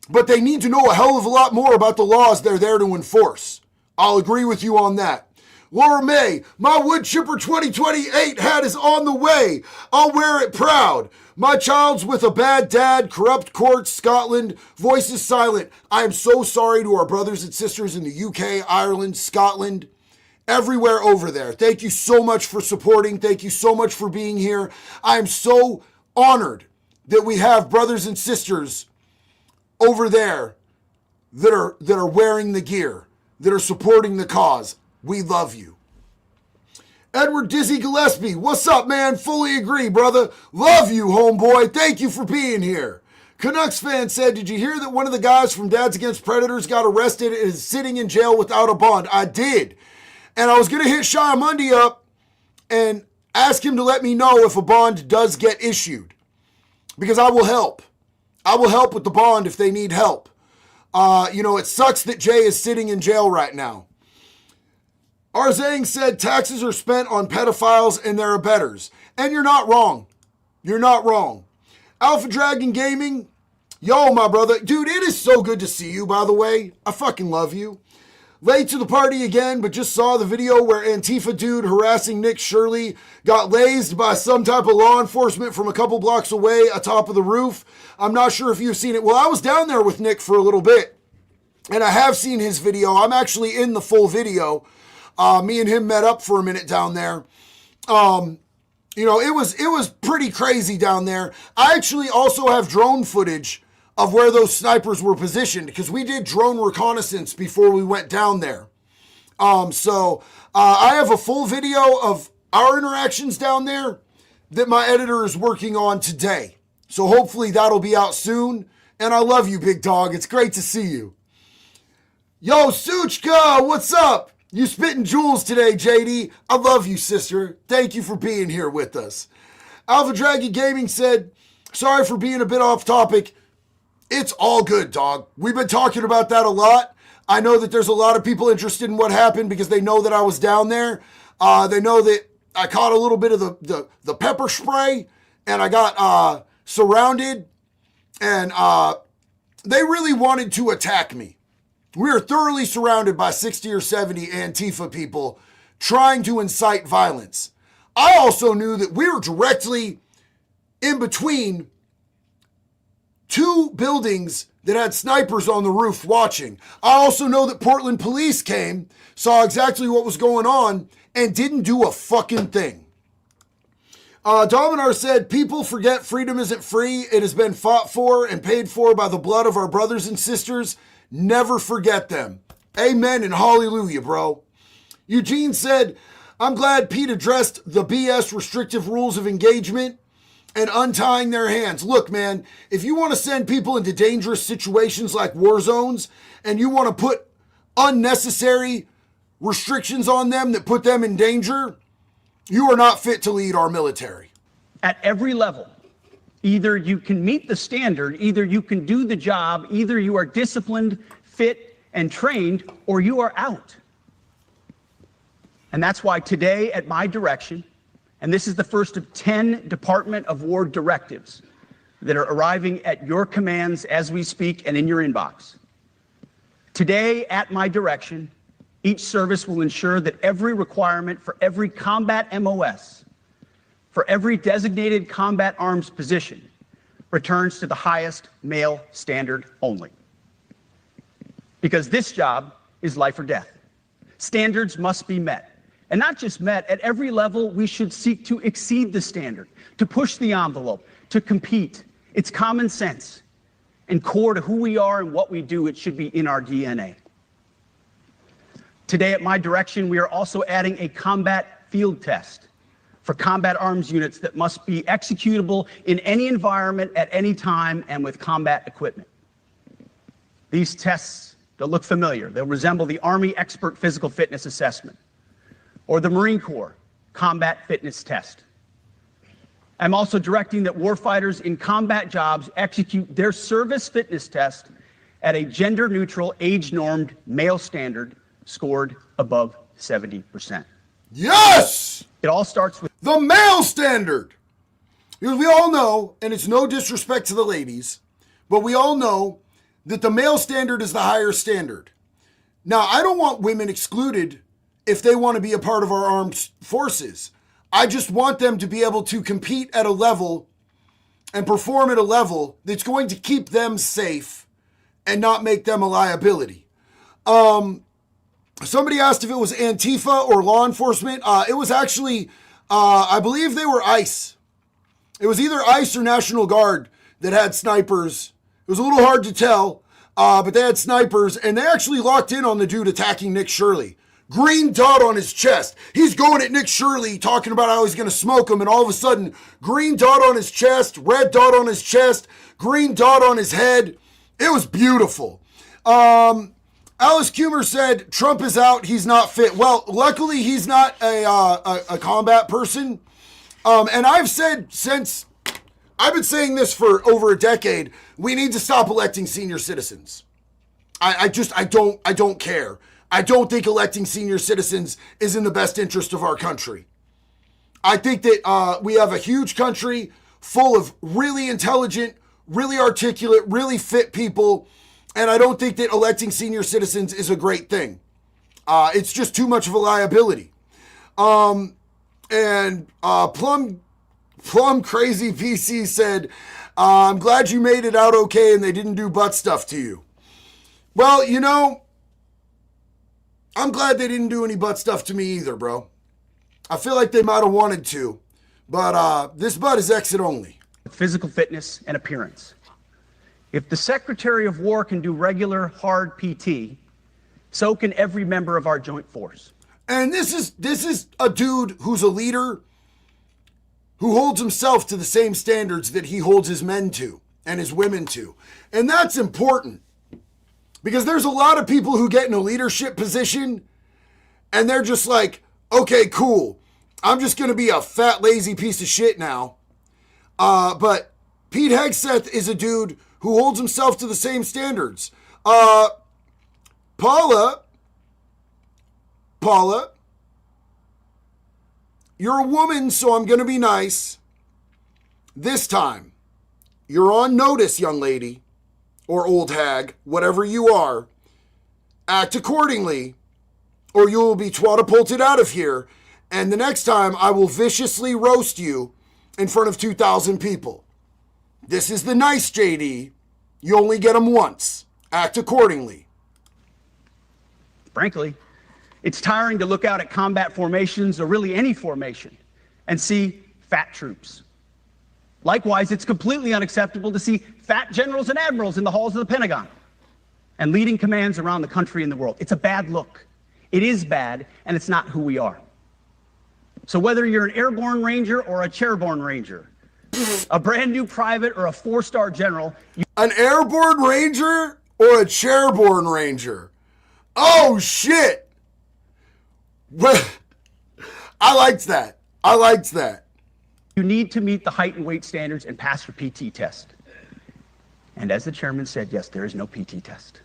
but they need to know a hell of a lot more about the laws they're there to enforce. I'll agree with you on that. Laura May, my wood chipper 2028 hat is on the way. I'll wear it proud. My child's with a bad dad, corrupt courts, Scotland, voice is silent. I am so sorry to our brothers and sisters in the UK, Ireland, Scotland, everywhere over there. Thank you so much for supporting. Thank you so much for being here. I am so honored that we have brothers and sisters over there that are wearing the gear, that are supporting the cause. We love you. Edward Dizzy Gillespie, what's up, man? Fully agree, brother. Love you, homeboy. Thank you for being here. Canucks fan said, did you hear that one of the guys from Dads Against Predators got arrested and is sitting in jail without a bond? I did. And I was going to hit Shia Mundy up and ask him to let me know if a bond does get issued, because I will help. I will help with the bond if they need help. It sucks that Jay is sitting in jail right now. Arzang said taxes are spent on pedophiles and their abettors. And you're not wrong. You're not wrong. Alpha Dragon Gaming, yo, my brother. Dude, it is so good to see you, by the way. I fucking love you. Late to the party again, but just saw the video where Antifa dude harassing Nick Shirley got lazed by some type of law enforcement from a couple blocks away atop of the roof. I'm not sure if you've seen it. Well, I was down there with Nick for a little bit, and I have seen his video. I'm actually in the full video. Me and him met up for a minute down there. It was pretty crazy down there. I actually also have drone footage of where those snipers were positioned, because we did drone reconnaissance before we went down there. I have a full video of our interactions down there that my editor is working on today. So hopefully that'll be out soon. And I love you, big dog. It's great to see you. Yo, Suchka, what's up? You spitting jewels today, JD. I love you, sister. Thank you for being here with us. Alpha Dragon Gaming said, sorry for being a bit off topic. It's all good, dog. We've been talking about that a lot. I know that there's a lot of people interested in what happened because they know that I was down there. They know that I caught a little bit of the pepper spray, and I got surrounded, and they really wanted to attack me. We are thoroughly surrounded by 60 or 70 Antifa people trying to incite violence. I also knew that we were directly in between two buildings that had snipers on the roof watching. I also know that Portland police came, saw exactly what was going on, and didn't do a fucking thing. Dominar said, people forget freedom isn't free. It has been fought for and paid for by the blood of our brothers and sisters. Never forget them. Amen and hallelujah, bro. Eugene said, I'm glad Pete addressed the BS restrictive rules of engagement and untying their hands. Look, man, if you want to send people into dangerous situations like war zones and you want to put unnecessary restrictions on them that put them in danger, you are not fit to lead our military. At every level, either you can meet the standard, either you can do the job, either you are disciplined, fit, and trained, or you are out. And that's why today, at my direction, and this is the first of 10 Department of War directives that are arriving at your commands as we speak and in your inbox. Today, at my direction, each service will ensure that every requirement for every combat MOS, for every designated combat arms position, returns to the highest male standard only. Because this job is life or death. Standards must be met. And not just met, at every level, we should seek to exceed the standard, to push the envelope, to compete. It's common sense. and core to who we are and what we do. It should be in our DNA. Today, at my direction, we are also adding a combat field test for combat arms units that must be executable in any environment at any time and with combat equipment. These tests, they'll look familiar. They'll resemble the Army Expert Physical Fitness Assessment or the Marine Corps Combat Fitness Test. I'm also directing that warfighters in combat jobs execute their service fitness test at a gender-neutral, age-normed male standard scored above 70%. Yes! It all starts with the male standard. Because we all know, and it's no disrespect to the ladies, but we all know that the male standard is the higher standard. Now, I don't want women excluded if they want to be a part of our armed forces. I just want them to be able to compete at a level and perform at a level that's going to keep them safe and not make them a liability. Somebody asked if it was Antifa or law enforcement. It was actually, I believe they were ICE. It was either ICE or National Guard that had snipers. It was a little hard to tell, but they had snipers, and they actually locked in on the dude attacking Nick Shirley. Green dot on his chest. He's going at Nick Shirley, talking about how he's going to smoke him, and all of a sudden, green dot on his chest, red dot on his chest, green dot on his head. It was beautiful. Alice Kummer said, Trump is out, he's not fit. Well, luckily, he's not a combat person. And I've said since, I've been saying this for over a decade, we need to stop electing senior citizens. I don't care. I don't think electing senior citizens is in the best interest of our country. I think that we have a huge country full of really intelligent, really articulate, really fit people, and I don't think that electing senior citizens is a great thing. It's just too much of a liability. Plum Crazy PC said, I'm glad you made it out okay and they didn't do butt stuff to you. Well, you know, I'm glad they didn't do any butt stuff to me either, bro. I feel like they might have wanted to, but this butt is exit only. Physical fitness and appearance. If the Secretary of War can do regular hard PT, so can every member of our joint force. And this is a dude who's a leader who holds himself to the same standards that he holds his men to and his women to. And that's important. Because there's a lot of people who get in a leadership position and they're just like, okay, cool. I'm just going to be a fat, lazy piece of shit now. But Pete Hegseth is a dude who holds himself to the same standards. Paula, you're a woman, so I'm going to be nice. This time, you're on notice, young lady. Or old hag, whatever you are, act accordingly, or you will be twatapulted out of here, and the next time I will viciously roast you in front of 2,000 people. This is the nice JD. You only get them once. Act accordingly. Frankly, it's tiring to look out at combat formations, or really any formation, and see fat troops. Likewise, it's completely unacceptable to see fat generals and admirals in the halls of the Pentagon and leading commands around the country and the world. It's a bad look. It is bad, and it's not who we are. So whether you're an airborne ranger or a chairborne ranger, a brand new private or a four-star general... An airborne ranger or a chairborne ranger? Oh, shit! Well, I liked that. You need to meet the height and weight standards and pass your PT test. And as the chairman said, yes, there is no PT test.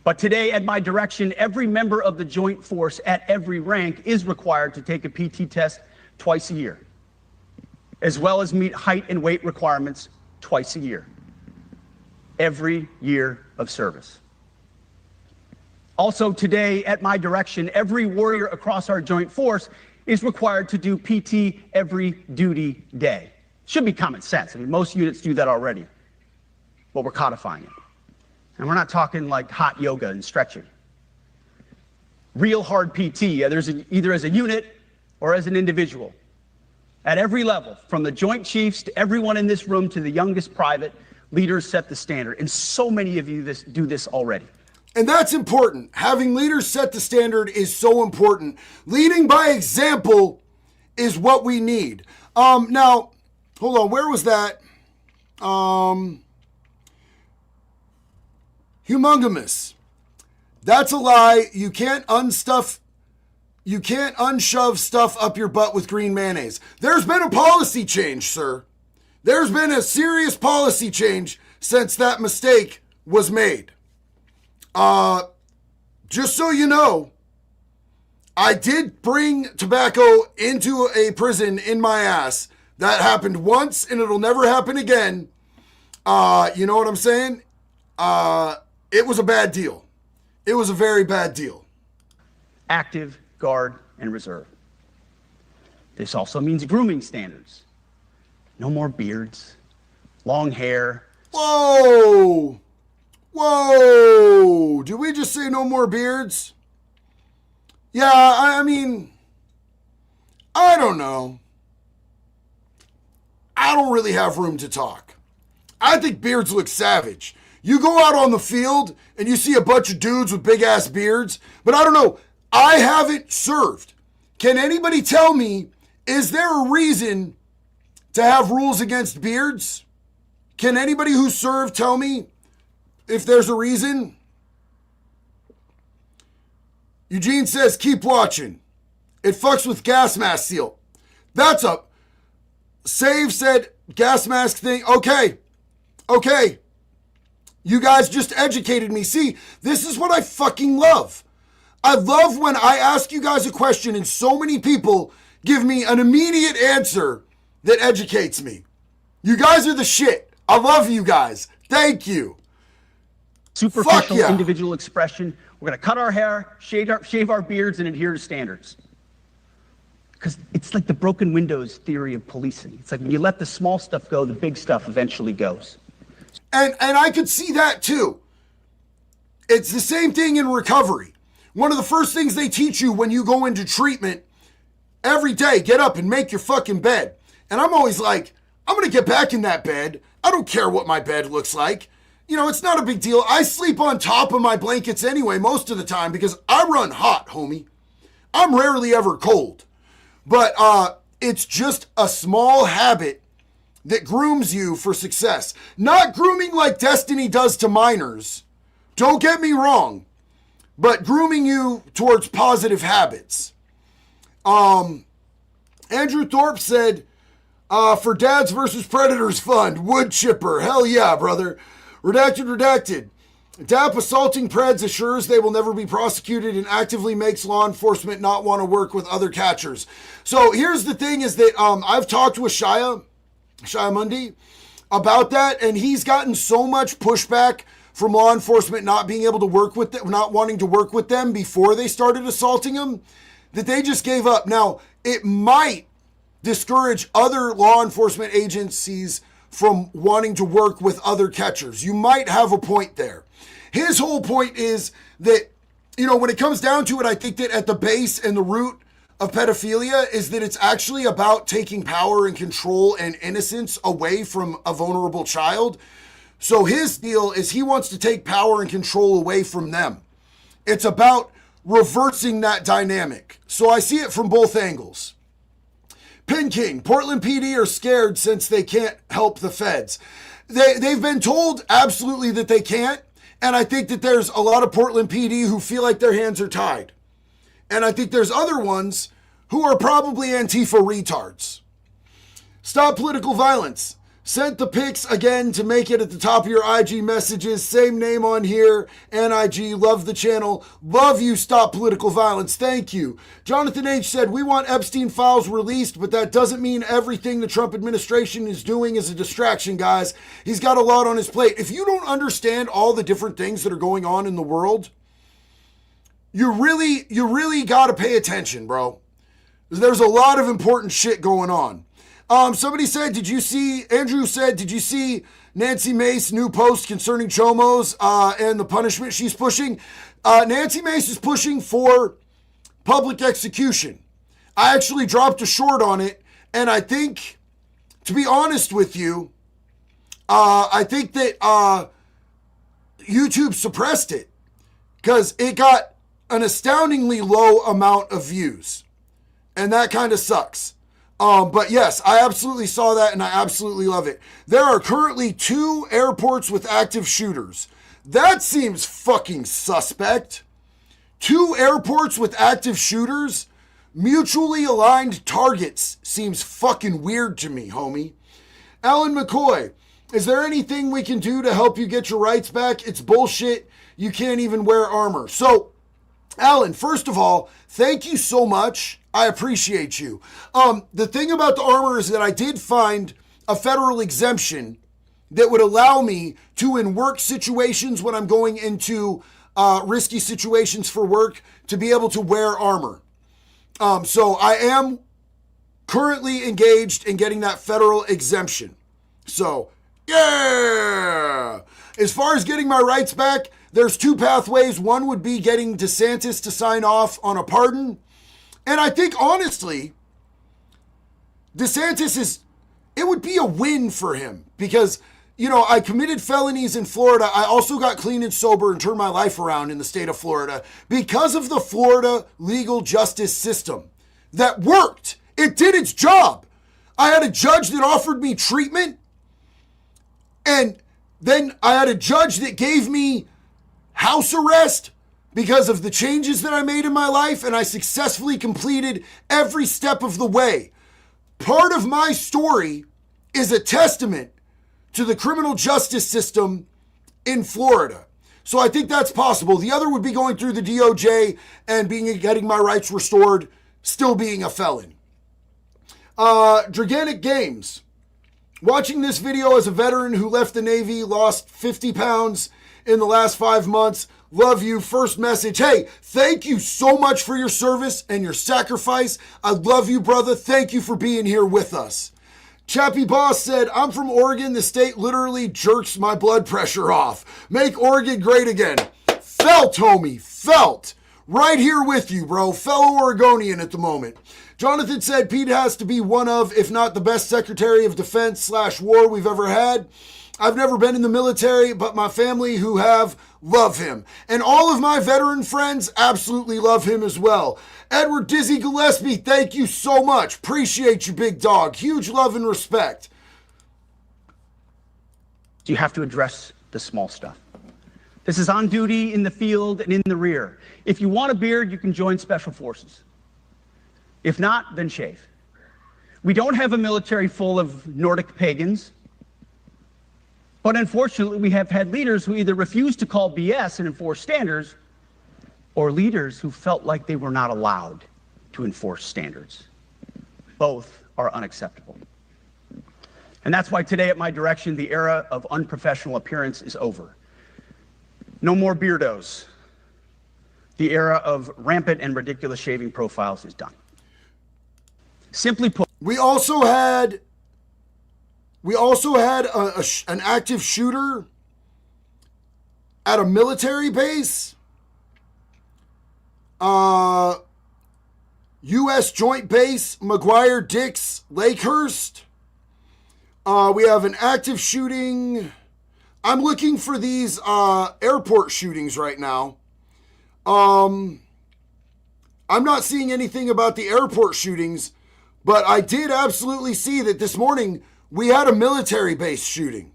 But today, at my direction, every member of the joint force at every rank is required to take a PT test twice a year, as well as meet height and weight requirements twice a year, every year of service. Also today, at my direction, every warrior across our joint force is required to do PT every duty day. Should be common sense. I mean, most units do that already, but we're codifying it. And we're not talking like hot yoga and stretching. Real hard PT, either as a unit or as an individual. At every level, from the Joint Chiefs to everyone in this room to the youngest private, Leaders set the standard, and so many of you do this already. And that's important. Having leaders set the standard is so important. Leading by example is what we need. Now, hold on. Where was that? Humongous. That's a lie. You can't unshove stuff up your butt with green mayonnaise. There's been a policy change, sir. There's been a serious policy change since that mistake was made. Just so you know, I did bring tobacco into a prison in my ass. That happened once and it'll never happen again. You know what I'm saying? It was a bad deal. It was a very bad deal. Active, guard, and reserve. This also means grooming standards. No more beards, long hair. Whoa! Whoa! Did we just say no more beards? Yeah, I mean, I don't know. I don't really have room to talk. I think beards look savage. You go out on the field and you see a bunch of dudes with big ass beards, but I don't know. I haven't served. Can anybody tell me, is there a reason to have rules against beards? Can anybody who served tell me if there's a reason? Eugene says, keep watching. It fucks with gas mask seal. That's up. Save said gas mask thing. Okay. You guys just educated me. See, this is what I fucking love. I love when I ask you guys a question and so many people give me an immediate answer that educates me. You guys are the shit. I love you guys. Thank you. Superficial individual expression. We're going to cut our hair, shave our beards, and adhere to standards. Because it's like the broken windows theory of policing. It's like when you let the small stuff go, the big stuff eventually goes. And I could see that too. It's the same thing in recovery. One of the first things they teach you when you go into treatment, every day, get up and make your fucking bed. And I'm always like, I'm going to get back in that bed. I don't care what my bed looks like. You know, it's not a big deal. I sleep on top of my blankets anyway most of the time because I run hot, homie. I'm rarely ever cold. But it's just a small habit that grooms you for success. Not grooming like Destiny does to minors. Don't get me wrong. But grooming you towards positive habits. Andrew Thorpe said, for Dads versus Predators Fund, wood chipper. Hell yeah, brother. Redacted. DAP assaulting Preds assures they will never be prosecuted and actively makes law enforcement not want to work with other catchers. So here's the thing is that I've talked with Shia Mundi about that, and he's gotten so much pushback from law enforcement not being able to work with them, not wanting to work with them before they started assaulting him, that they just gave up. Now, it might discourage other law enforcement agencies from wanting to work with other catchers. You might have a point there. His whole point is that, you know, when it comes down to it, I think that at the base and the root of pedophilia is that it's actually about taking power and control and innocence away from a vulnerable child. So his deal is he wants to take power and control away from them. It's about reversing that dynamic. So I see it from both angles. Pin King, Portland PD are scared since they can't help the feds. They've been told absolutely that they can't. And I think that there's a lot of Portland PD who feel like their hands are tied. And I think there's other ones who are probably Antifa retards. Stop political violence. Sent the pics again to make it at the top of your IG messages. Same name on here. NIG. Love the channel. Love you. Stop political violence. Thank you. Jonathan H. said, we want Epstein files released, but that doesn't mean everything the Trump administration is doing is a distraction, guys. He's got a lot on his plate. If you don't understand all the different things that are going on in the world, you really got to pay attention, bro. There's a lot of important shit going on. Somebody said, Andrew said, did you see Nancy Mace's new post concerning Chomos and the punishment she's pushing? Nancy Mace is pushing for public execution. I actually dropped a short on it, and I think, to be honest with you, I think that YouTube suppressed it because it got an astoundingly low amount of views. And that kind of sucks. But yes, I absolutely saw that and I absolutely love it. There are currently 2 airports with active shooters. That seems fucking suspect. 2 airports with active shooters? Mutually aligned targets seems fucking weird to me, homie. Alan McCoy, is there anything we can do to help you get your rights back? It's bullshit. You can't even wear armor. So, Alan, first of all, thank you so much. I appreciate you. The thing about the armor is that I did find a federal exemption that would allow me to, in work situations when I'm going into risky situations for work, to be able to wear armor. So I am currently engaged in getting that federal exemption. So, yeah! As far as getting my rights back, there's 2 pathways. One would be getting DeSantis to sign off on a pardon. And I think, honestly, DeSantis it would be a win for him because, you know, I committed felonies in Florida. I also got clean and sober and turned my life around in the state of Florida because of the Florida legal justice system that worked. It did its job. I had a judge that offered me treatment, and then I had a judge that gave me house arrest because of the changes that I made in my life, and I successfully completed every step of the way. Part of my story is a testament to the criminal justice system in Florida. So I think that's possible. The other would be going through the DOJ and getting my rights restored, still being a felon. Draganic Games. Watching this video as a veteran who left the Navy, lost 50 pounds in the last 5 months. Love you. First message. Hey, thank you so much for your service and your sacrifice. I love you, brother. Thank you for being here with us. Chappie Boss said, I'm from Oregon. The state literally jerks my blood pressure off. Make Oregon great again. Felt, homie. Felt. Right here with you, bro. Fellow Oregonian at the moment. Jonathan said, Pete has to be one of, if not the best Secretary of Defense / war we've ever had. I've never been in the military, but my family who have love him. And all of my veteran friends absolutely love him as well. Edward Dizzy Gillespie, thank you so much. Appreciate you, big dog. Huge love and respect. You have to address the small stuff. This is on duty, in the field, and in the rear. If you want a beard, you can join Special Forces. If not, then shave. We don't have a military full of Nordic pagans. But unfortunately, we have had leaders who either refuse to call BS and enforce standards, or leaders who felt like they were not allowed to enforce standards. Both are unacceptable. And that's why today, at my direction, the era of unprofessional appearance is over. No more beardos. The era of rampant and ridiculous shaving profiles is done. Simply put, we also had an active shooter at a military base. U.S. Joint Base, McGuire Dix, Lakehurst. We have an active shooting. I'm looking for these airport shootings right now. I'm not seeing anything about the airport shootings, but I did absolutely see that this morning we had a military base shooting,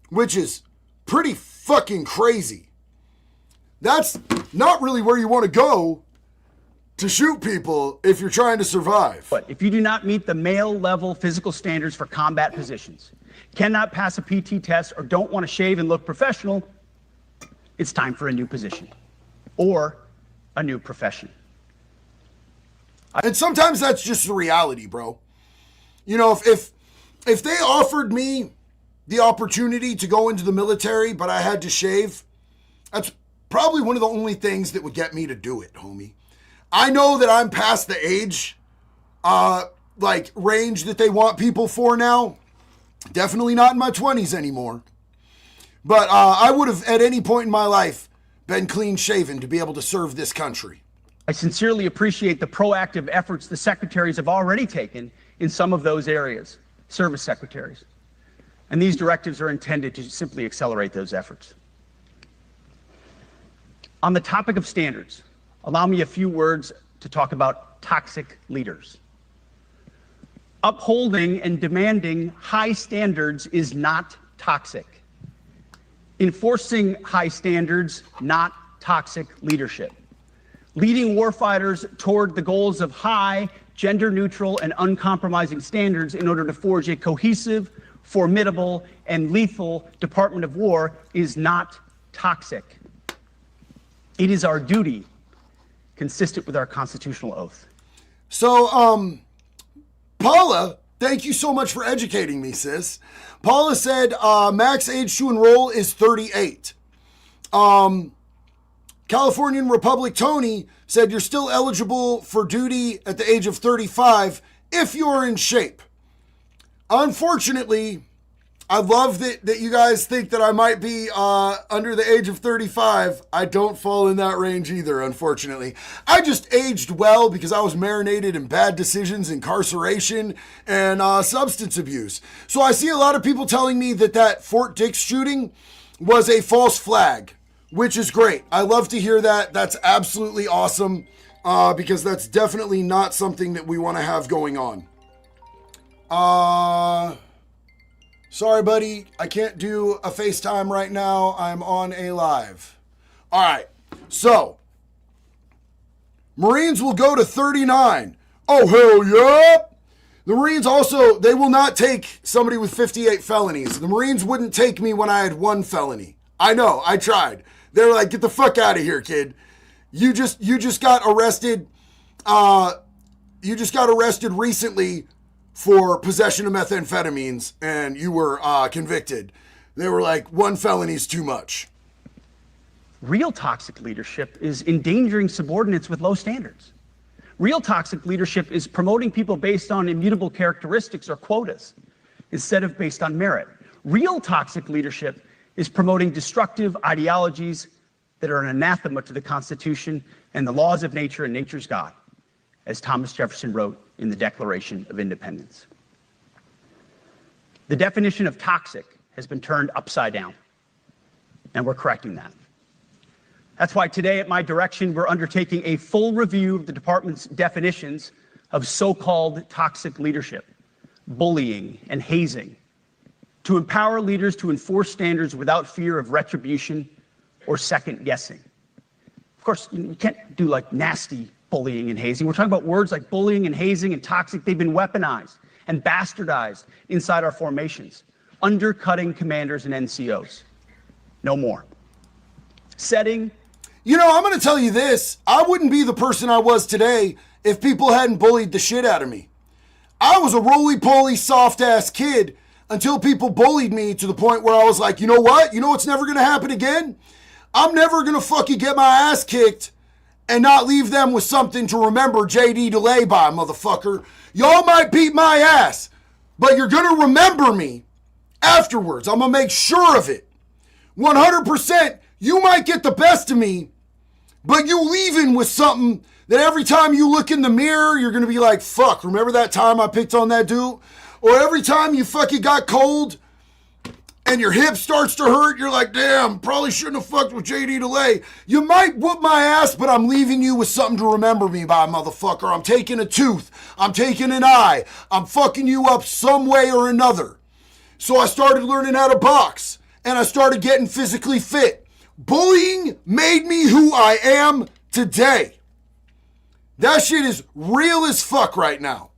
which is pretty fucking crazy. That's not really where you want to go to shoot people if you're trying to survive. But if you do not meet the male level physical standards for combat positions, cannot pass a PT test, or don't want to shave and look professional, it's time for a new position or a new profession. And sometimes that's just the reality, bro. You know, if they offered me the opportunity to go into the military, but I had to shave, that's probably one of the only things that would get me to do it, homie. I know that I'm past the age, range that they want people for now. Definitely not in my 20s anymore. But I would have, at any point in my life, been clean shaven to be able to serve this country. I sincerely appreciate the proactive efforts the secretaries have already taken in some of those areas, service secretaries. And these directives are intended to simply accelerate those efforts. On the topic of standards, allow me a few words to talk about toxic leaders. Upholding and demanding high standards is not toxic. Enforcing high standards, not toxic leadership. Leading warfighters toward the goals of high, gender-neutral, and uncompromising standards in order to forge a cohesive, formidable, and lethal Department of War is not toxic. It is our duty, consistent with our constitutional oath. So, Paula, thank you so much for educating me, sis. Paula said max age to enroll is 38. Californian Republic Tony said you're still eligible for duty at the age of 35 if you're in shape. Unfortunately, I love that you guys think that I might be under the age of 35. I don't fall in that range either, unfortunately. I just aged well because I was marinated in bad decisions, incarceration, and substance abuse. So I see a lot of people telling me that Fort Dix shooting was a false flag, which is great. I love to hear that. That's absolutely awesome because that's definitely not something that we want to have going on. Sorry, buddy. I can't do a FaceTime right now. I'm on a live. All right. So, Marines will go to 39. Oh, hell yeah. The Marines also, they will not take somebody with 58 felonies. The Marines wouldn't take me when I had 1 felony. I know. I tried. They're like, get the fuck out of here, kid. You just got arrested. You just got arrested recently for possession of methamphetamines, and you were convicted. They were like, 1 felony's too much. Real toxic leadership is endangering subordinates with low standards. Real toxic leadership is promoting people based on immutable characteristics or quotas instead of based on merit. Real toxic leadership is promoting destructive ideologies that are an anathema to the Constitution and the laws of nature and nature's God, as Thomas Jefferson wrote in the Declaration of Independence. The definition of toxic has been turned upside down, and we're correcting that. That's why today, at my direction, we're undertaking a full review of the department's definitions of so-called toxic leadership, bullying, and hazing, to empower leaders to enforce standards without fear of retribution or second guessing. Of course, you can't do like nasty bullying and hazing. We're talking about words like bullying and hazing and toxic. They've been weaponized and bastardized inside our formations, undercutting commanders and NCOs. No more. Setting. You know, I'm going to tell you this. I wouldn't be the person I was today if people hadn't bullied the shit out of me. I was a roly-poly, soft-ass kid until people bullied me to the point where I was like, you know what? You know what's never going to happen again? I'm never going to fucking get my ass kicked and not leave them with something to remember JD delay by, motherfucker. Y'all might beat my ass, but you're going to remember me afterwards. I'm going to make sure of it. 100%. You might get the best of me, but you leaving with something that every time you look in the mirror, you're going to be like, fuck, remember that time I picked on that dude? Or every time you fucking got cold and your hip starts to hurt, you're like, damn, probably shouldn't have fucked with JD delay. You might whoop my ass, but I'm leaving you with something to remember me by, motherfucker. I'm taking a tooth. I'm taking an eye. I'm fucking you up some way or another. So I started learning how to box, and I started getting physically fit. Bullying made me who I am today. That shit is real as fuck right now.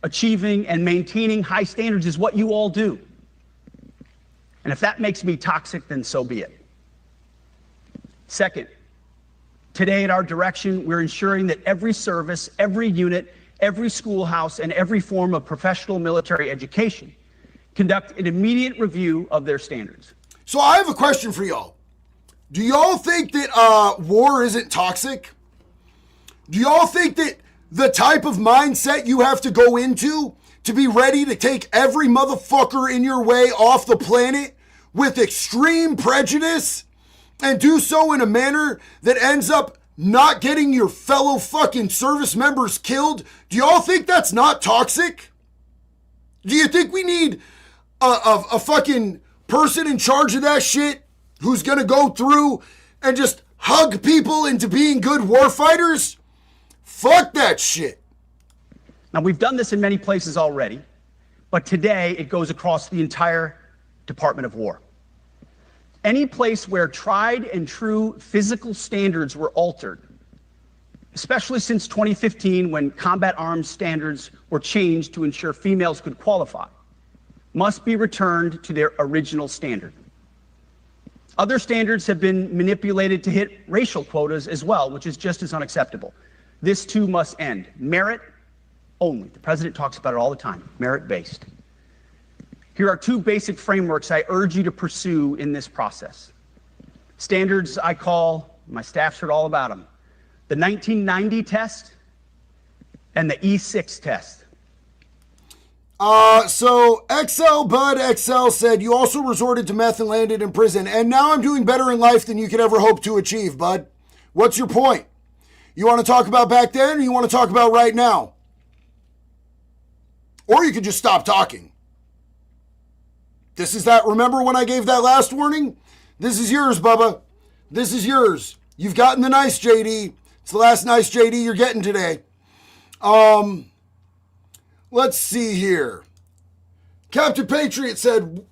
Achieving and maintaining high standards is what you all do. And if that makes me toxic, then so be it. Second, today at our direction, we're ensuring that every service, every unit, every schoolhouse, and every form of professional military education conduct an immediate review of their standards. So I have a question for y'all. Do y'all think that war isn't toxic? Do y'all think that the type of mindset you have to go into to be ready to take every motherfucker in your way off the planet with extreme prejudice and do so in a manner that ends up not getting your fellow fucking service members killed? Do y'all think that's not toxic? Do you think we need a fucking person in charge of that shit who's going to go through and just hug people into being good warfighters? Fuck that shit. Now, we've done this in many places already, but today it goes across the entire Department of War. Any place where tried and true physical standards were altered, especially since 2015 when combat arms standards were changed to ensure females could qualify, must be returned to their original standard. Other standards have been manipulated to hit racial quotas as well, which is just as unacceptable. This too must end. Merit only. The president talks about it all the time, merit-based. Here are two basic frameworks I urge you to pursue in this process. Standards I call, my staff's heard all about them, the 1990 test and the E6 test. So XL Bud XL said, you also resorted to meth and landed in prison, and now I'm doing better in life than you could ever hope to achieve, bud. What's your point? You want to talk about back then, or you want to talk about right now? Or you could just stop talking. This is that, remember when I gave that last warning? This is yours, Bubba. This is yours. You've gotten the nice JD. It's the last nice JD you're getting today. Let's see here. Captain Patriot said,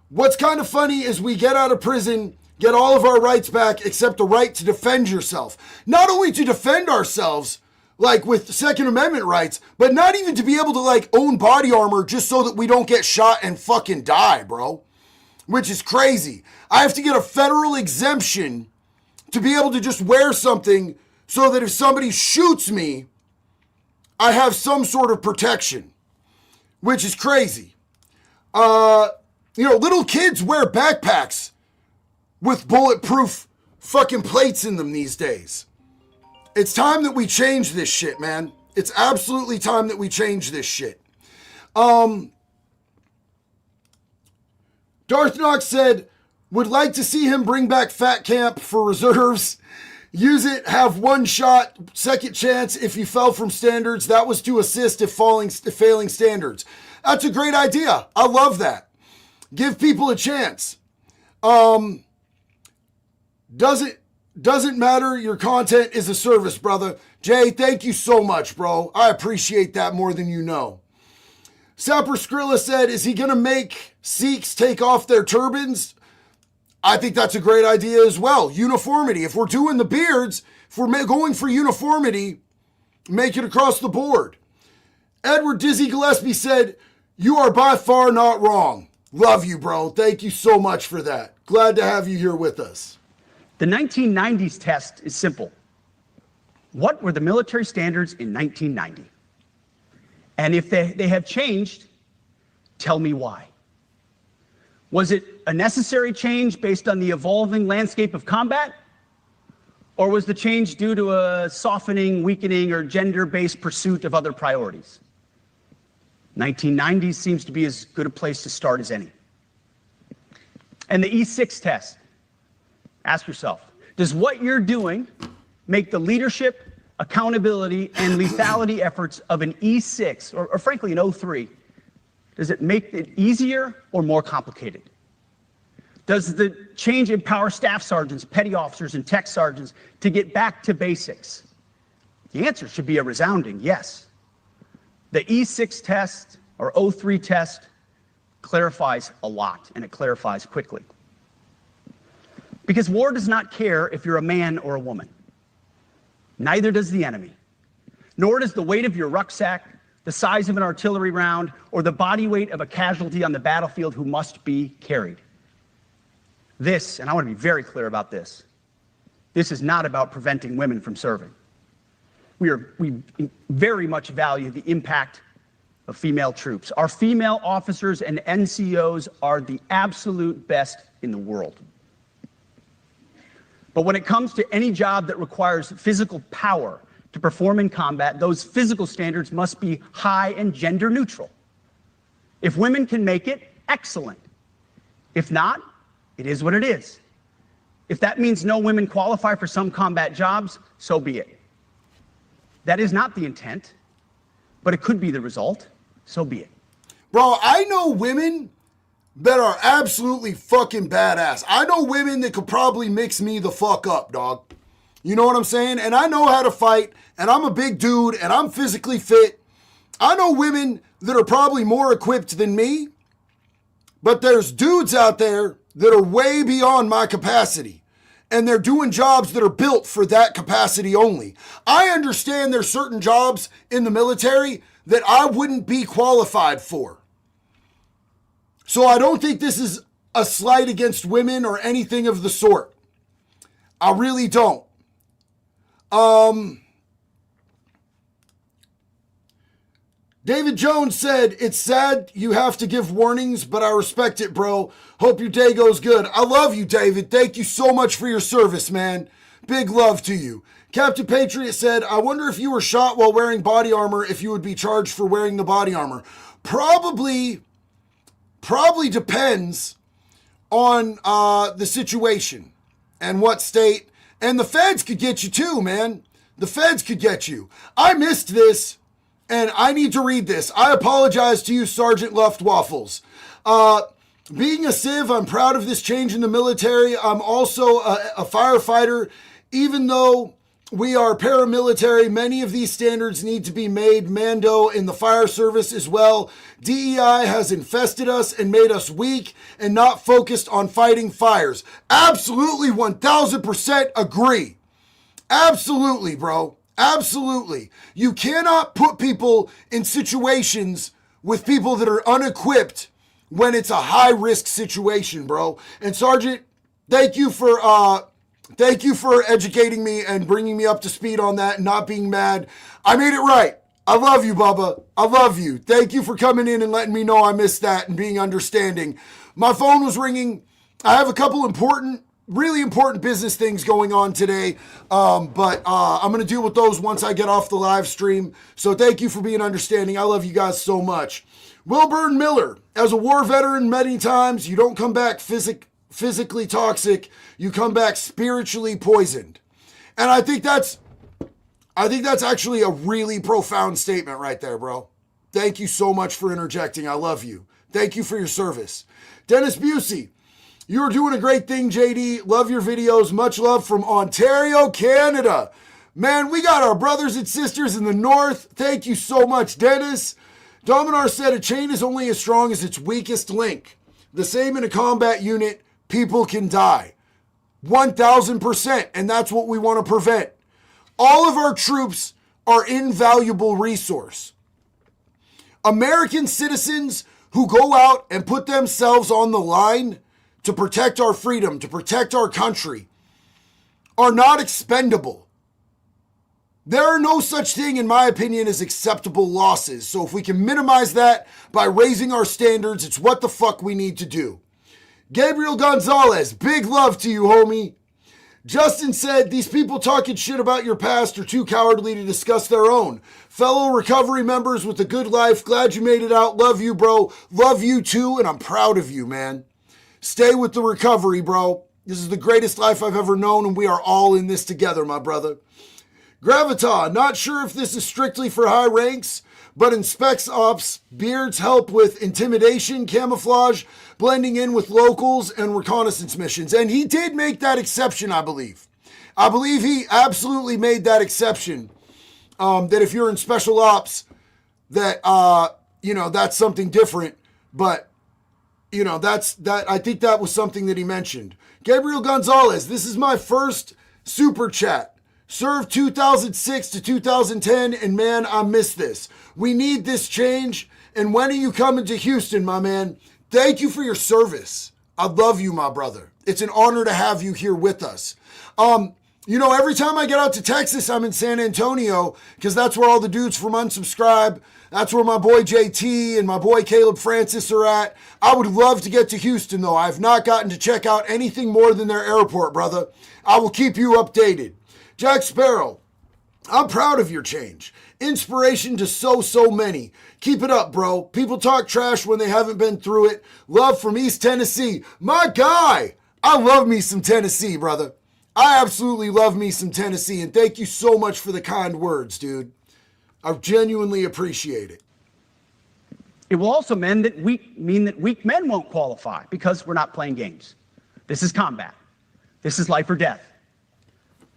what's kind of funny is we get out of prison, get all of our rights back except the right to defend yourself. Not only to defend ourselves, like with Second Amendment rights, but not even to be able to like own body armor just so that we don't get shot and fucking die, bro. Which is crazy. I have to get a federal exemption to be able to just wear something so that if somebody shoots me, I have some sort of protection, which is crazy. Little kids wear backpacks with bulletproof fucking plates in them these days. It's time that we change this shit, man. It's absolutely time that we change this shit. Darth Knox said, would like to see him bring back Fat Camp for reserves. Use it, have one shot, second chance if you fell from standards. That was to assist if failing standards. That's a great idea. I love that. Give people a chance. Doesn't matter. Your content is a service, brother. Jay, thank you so much, bro. I appreciate that more than you know. Sapper Skrilla said, is he going to make Sikhs take off their turbans? I think that's a great idea as well. Uniformity. If we're doing the beards, if we're going for uniformity, make it across the board. Edward Dizzy Gillespie said, you are by far not wrong. Love you, bro. Thank you so much for that. Glad to have you here with us. The 1990s test is simple. What were the military standards in 1990? And if they have changed, tell me why. Was it a necessary change based on the evolving landscape of combat? Or was the change due to a softening, weakening, or gender-based pursuit of other priorities? 1990s seems to be as good a place to start as any. And the E6 test. Ask yourself, does what you're doing make the leadership, accountability, and lethality efforts of an E6, or frankly an O3, does it make it easier or more complicated? Does the change empower staff sergeants, petty officers, and tech sergeants to get back to basics? The answer should be a resounding yes. The E6 test, or O3 test, clarifies a lot, and it clarifies quickly. Because war does not care if you're a man or a woman. Neither does the enemy. Nor does the weight of your rucksack, the size of an artillery round, or the body weight of a casualty on the battlefield who must be carried. This, and I want to be very clear about this, this is not about preventing women from serving. We very much value the impact of female troops. Our female officers and NCOs are the absolute best in the world. But when it comes to any job that requires physical power to perform in combat, those physical standards must be high and gender neutral. If women can make it, excellent. If not, it is what it is. If that means no women qualify for some combat jobs, so be it. That is not the intent, but it could be the result, so be it. Bro, I know women that are absolutely fucking badass. I know women that could probably mix me the fuck up, dog. You know what I'm saying? And I know how to fight, and I'm a big dude, and I'm physically fit. I know women that are probably more equipped than me, but there's dudes out there that are way beyond my capacity, and they're doing jobs that are built for that capacity only. I understand there's certain jobs in the military that I wouldn't be qualified for. So I don't think this is a slight against women or anything of the sort. I really don't. David Jones said, it's sad you have to give warnings, but I respect it, bro. Hope your day goes good. I love you, David. Thank you so much for your service, man. Big love to you. Captain Patriot said, I wonder if you were shot while wearing body armor, if you would be charged for wearing the body armor. Probably depends on the situation and what state. And the feds could get you too, man. The feds could get you. I missed this, and I need to read this. I apologize to you, Sergeant Luftwaffles. Being a civ, I'm proud of this change in the military. I'm also a firefighter. Even though we are paramilitary, many of these standards need to be made mando in the fire service as well. DEI has infested us and made us weak and not focused on fighting fires. Absolutely, 1000% agree. Absolutely, bro. Absolutely. You cannot put people in situations with people that are unequipped when it's a high-risk situation, bro. And Sergeant, thank you for educating me and bringing me up to speed on that and not being mad. I made it right. I love you, Bubba. I love you. Thank you for coming in and letting me know I missed that and being understanding. My phone was ringing. I have a couple really important business things going on today, but I'm going to deal with those once I get off the live stream. So thank you for being understanding. I love you guys so much. Wilburn Miller, as a war veteran many times, you don't come back physically toxic, you come back spiritually poisoned. And I think that's actually a really profound statement right there, bro. Thank you so much for interjecting. I love you. Thank you for your service. Dennis Busey, you're doing a great thing, JD. Love your videos. Much love from Ontario, Canada. Man, we got our brothers and sisters in the north. Thank you so much, Dennis. Dominar said a chain is only as strong as its weakest link. The same in a combat unit. People can die. 1000%. And that's what we want to prevent. All of our troops are invaluable resource. American citizens who go out and put themselves on the line to protect our freedom, to protect our country, are not expendable. There are no such thing, in my opinion, as acceptable losses. So if we can minimize that by raising our standards, it's what the fuck we need to do. Gabriel Gonzalez, big love to you, homie. Justin said, these people talking shit about your past are too cowardly to discuss their own. Fellow recovery members with a good life, glad you made it out. Love you, bro. Love you too, and I'm proud of you, man. Stay with the recovery, bro. This is the greatest life I've ever known, and we are all in this together, my brother. Gravita, not sure if this is strictly for high ranks, but in Specs Ops, beards help with intimidation, camouflage, blending in with locals, and reconnaissance missions. And he did make that exception, I believe. I believe he absolutely made that exception, that if you're in Special Ops, that, that's something different. But, I think that was something that he mentioned. Gabriel Gonzalez, this is my first super chat. Served 2006 to 2010, and man, I miss this. We need this change, and when are you coming to Houston, my man? Thank you for your service. I love you, my brother. It's an honor to have you here with us. Every time I get out to Texas, I'm in San Antonio, because that's where all the dudes from Unsubscribe, that's where my boy JT and my boy Caleb Francis are at. I would love to get to Houston, though. I've not gotten to check out anything more than their airport, brother. I will keep you updated. Jack Sparrow, I'm proud of your change. Inspiration to so many. Keep it up, bro. People talk trash when they haven't been through it. Love from East Tennessee. My guy! I love me some Tennessee, brother. I absolutely love me some Tennessee, and thank you so much for the kind words, dude. I genuinely appreciate it. It will also mean that weak men won't qualify because we're not playing games. This is combat. This is life or death.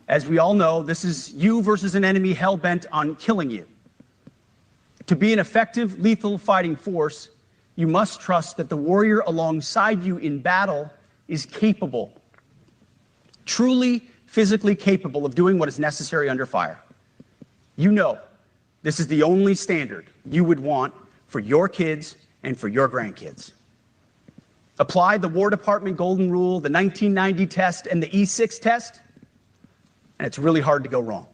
As we all know, this is you versus an enemy hell-bent on killing you. To be an effective, lethal fighting force, you must trust that the warrior alongside you in battle is capable, truly physically capable of doing what is necessary under fire. You know this is the only standard you would want for your kids and for your grandkids. Apply the War Department Golden Rule, the 1990 test, and the E6 test, and it's really hard to go wrong.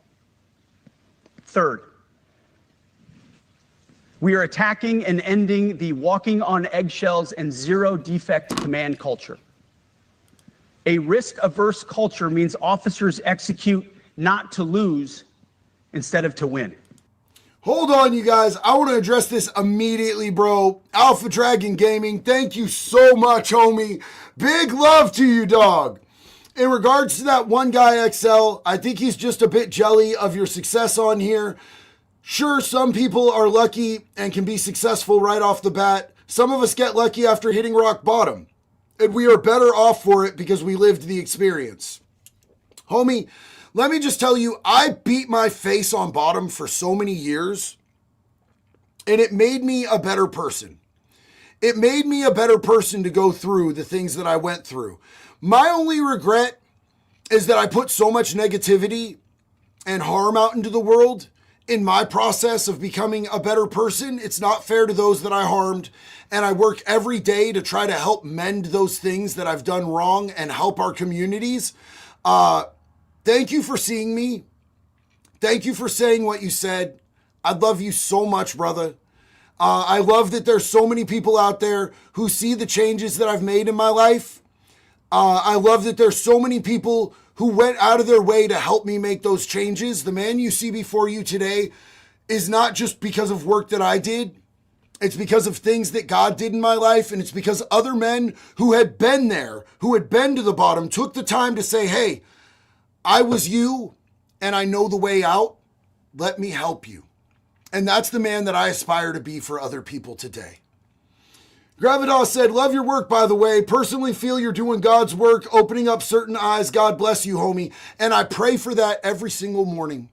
Third, we are attacking and ending the walking on eggshells and zero defect command culture. A risk-averse culture means officers execute not to lose instead of to win. Hold on, you guys. I want to address this immediately, bro. Alpha Dragon Gaming, thank you so much, homie. Big love to you, dog. In regards to that one guy, XL, I think he's just a bit jelly of your success on here. Sure, some people are lucky and can be successful right off the bat. Some of us get lucky after hitting rock bottom. And we are better off for it because we lived the experience. Homie, let me just tell you, I beat my face on bottom for so many years, and it made me a better person. It made me a better person to go through the things that I went through. My only regret is that I put so much negativity and harm out into the world in my process of becoming a better person. It's not fair to those that I harmed, and I work every day to try to help mend those things that I've done wrong and help our communities. Thank you for seeing me. Thank you for saying what you said. I love you so much, brother. I love that there's so many people out there who see the changes that I've made in my life. I love that there's so many people who went out of their way to help me make those changes. The man you see before you today is not just because of work that I did. It's because of things that God did in my life, and it's because other men who had been there, who had been to the bottom, took the time to say, hey, I was you, and I know the way out. Let me help you. And that's the man that I aspire to be for other people today. Gravidas said, love your work, by the way. Personally feel you're doing God's work, opening up certain eyes. God bless you, homie. And I pray for that every single morning.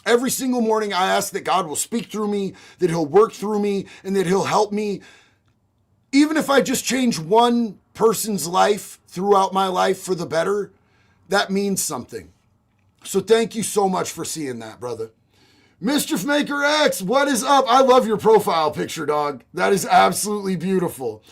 Every single morning, I ask that God will speak through me, that he'll work through me, and that he'll help me. Even if I just change one person's life throughout my life for the better, that means something. So thank you so much for seeing that, brother. Mischief Maker X, what is up? I love your profile picture, dog. That is absolutely beautiful.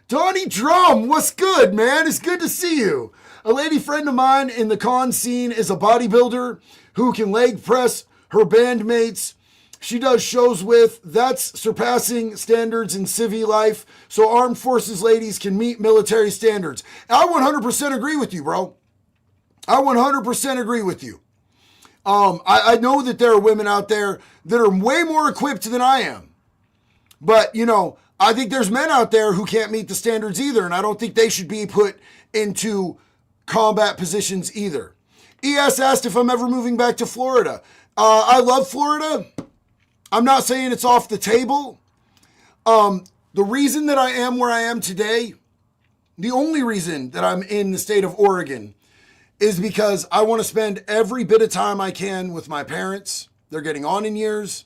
Donnie Drum, what's good, man? It's good to see you. A lady friend of mine in the con scene is a bodybuilder who can leg press her bandmates she does shows with. That's surpassing standards in civvy life, so armed forces ladies can meet military standards. I 100% agree with you, bro. I 100% agree with you. I know that there are women out there that are way more equipped than I am. But, you know, I think there's men out there who can't meet the standards either, and I don't think they should be put into combat positions either. ES asked if I'm ever moving back to Florida. I love Florida. I'm not saying it's off the table. The reason that I am where I am today, the only reason that I'm in the state of Oregon, is because I want to spend every bit of time I can with my parents. They're getting on in years.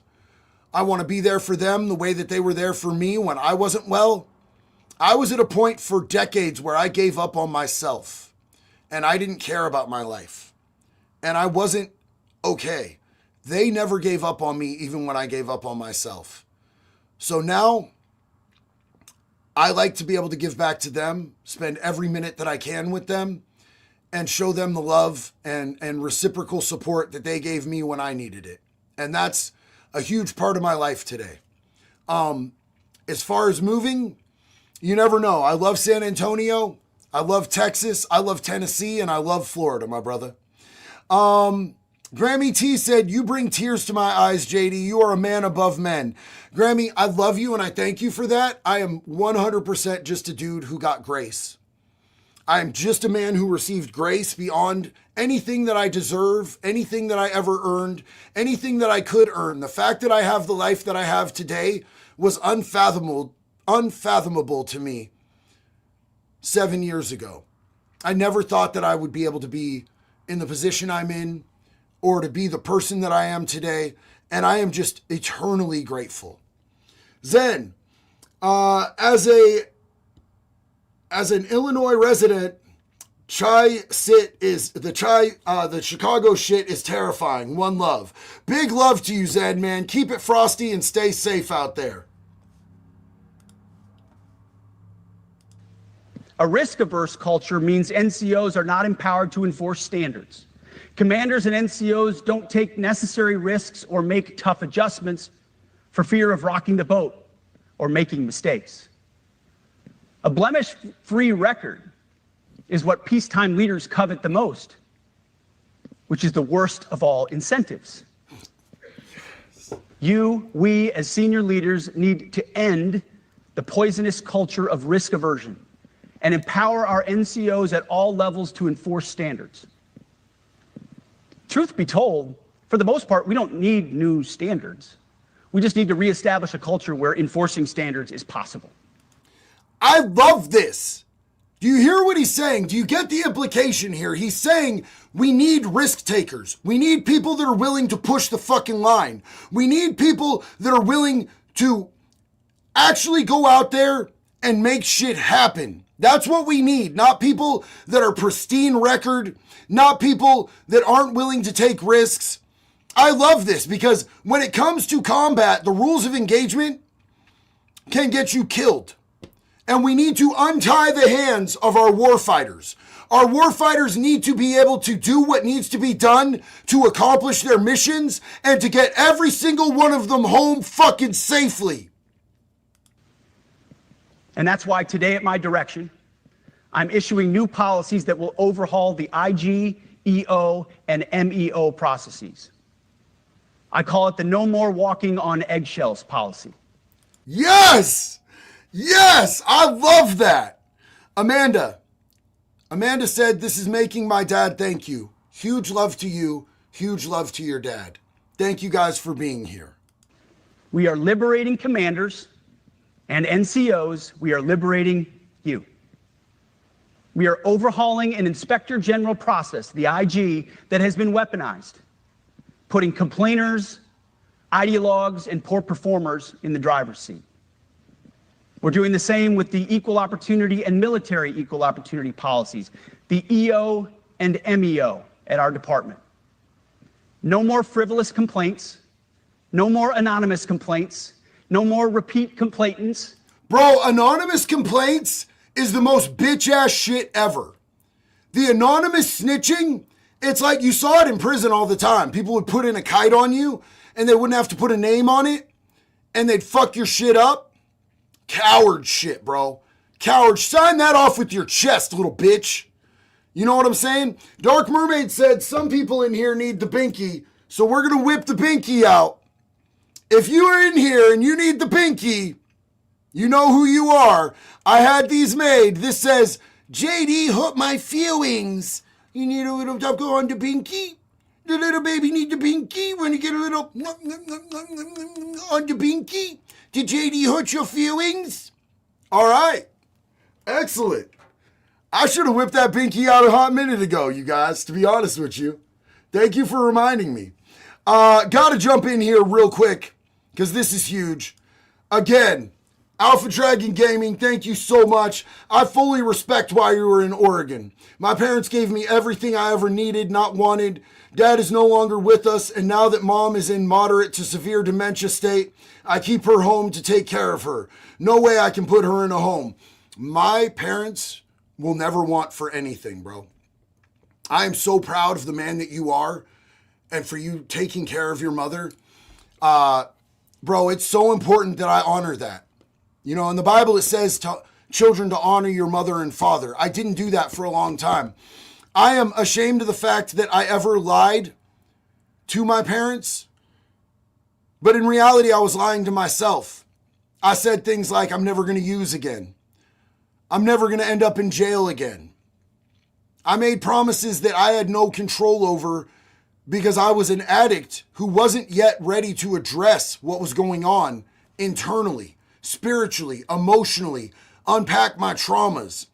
I want to be there for them the way that they were there for me when I wasn't well. I was at a point for decades where I gave up on myself and I didn't care about my life. And I wasn't okay. They never gave up on me even when I gave up on myself. So now I like to be able to give back to them, spend every minute that I can with them, and show them the love and reciprocal support that they gave me when I needed it. And that's a huge part of my life today. As far as moving, you never know. I love San Antonio. I love Texas. I love Tennessee. And I love Florida, my brother. Grammy T said, you bring tears to my eyes, JD. You are a man above men. Grammy, I love you and I thank you for that. I am 100% just a dude who got grace. I am just a man who received grace beyond anything that I deserve, anything that I ever earned, anything that I could earn. The fact that I have the life that I have today was unfathomable to me 7 years ago. I never thought that I would be able to be in the position I'm in or to be the person that I am today. And I am just eternally grateful. Then, as an Illinois resident, the Chicago shit is terrifying. One love. Big love to you, Zen, man. Keep it frosty and stay safe out there. A risk-averse culture means NCOs are not empowered to enforce standards. Commanders and NCOs don't take necessary risks or make tough adjustments for fear of rocking the boat or making mistakes. A blemish-free record is what peacetime leaders covet the most, which is the worst of all incentives. We, as senior leaders, need to end the poisonous culture of risk aversion and empower our NCOs at all levels to enforce standards. Truth be told, for the most part, we don't need new standards. We just need to reestablish a culture where enforcing standards is possible. I love this. Do you hear what he's saying? Do you get the implication here? He's saying we need risk takers. We need people that are willing to push the fucking line. We need people that are willing to actually go out there and make shit happen. That's what we need. Not people that are pristine record, not people that aren't willing to take risks. I love this because when it comes to combat, the rules of engagement can get you killed. And we need to untie the hands of our warfighters. Our warfighters need to be able to do what needs to be done to accomplish their missions and to get every single one of them home fucking safely. And that's why today, at my direction, I'm issuing new policies that will overhaul the IG, EO, and MEO processes. I call it the no more walking on eggshells policy. Yes! Yes! I love that. Amanda said, this is making my dad thank you. Huge love to you. Huge love to your dad. Thank you guys for being here. We are liberating commanders and NCOs. We are liberating you. We are overhauling an inspector general process, the IG, that has been weaponized, putting complainers, ideologues, and poor performers in the driver's seat. We're doing the same with the equal opportunity and military equal opportunity policies, the EO and MEO at our department. No more frivolous complaints, no more anonymous complaints, no more repeat complainants. Bro, anonymous complaints is the most bitch-ass shit ever. The anonymous snitching, it's like you saw it in prison all the time. People would put in a kite on you, and they wouldn't have to put a name on it, and they'd fuck your shit up. Coward shit, bro. Coward. Sign that off with your chest, little bitch. You know what I'm saying? Dark Mermaid said some people in here need the binky, so we're going to whip the binky out. If you are in here and you need the binky, you know who you are. I had these made. This says, JD, hurt my feelings. You need a little taco on the binky? The little baby need the binky? When you get a little on the binky? Did JD hurt your feelings? All right. Excellent. I should have whipped that binky out a hot minute ago, you guys, to be honest with you. Thank you for reminding me. Gotta jump in here real quick, because this is huge. Again, Alpha Dragon Gaming, thank you so much. I fully respect why you were in Oregon. My parents gave me everything I ever needed, not wanted. Dad is no longer with us, and now that mom is in moderate to severe dementia state, I keep her home to take care of her. No way I can put her in a home. My parents will never want for anything, bro. I am so proud of the man that you are and for you taking care of your mother. Bro, it's so important that I honor that. You know, in the Bible it says to children to honor your mother and father. I didn't do that for a long time. I am ashamed of the fact that I ever lied to my parents. But in reality, I was lying to myself. I said things like, I'm never going to use again. I'm never going to end up in jail again. I made promises that I had no control over because I was an addict who wasn't yet ready to address what was going on internally, spiritually, emotionally, unpack my traumas.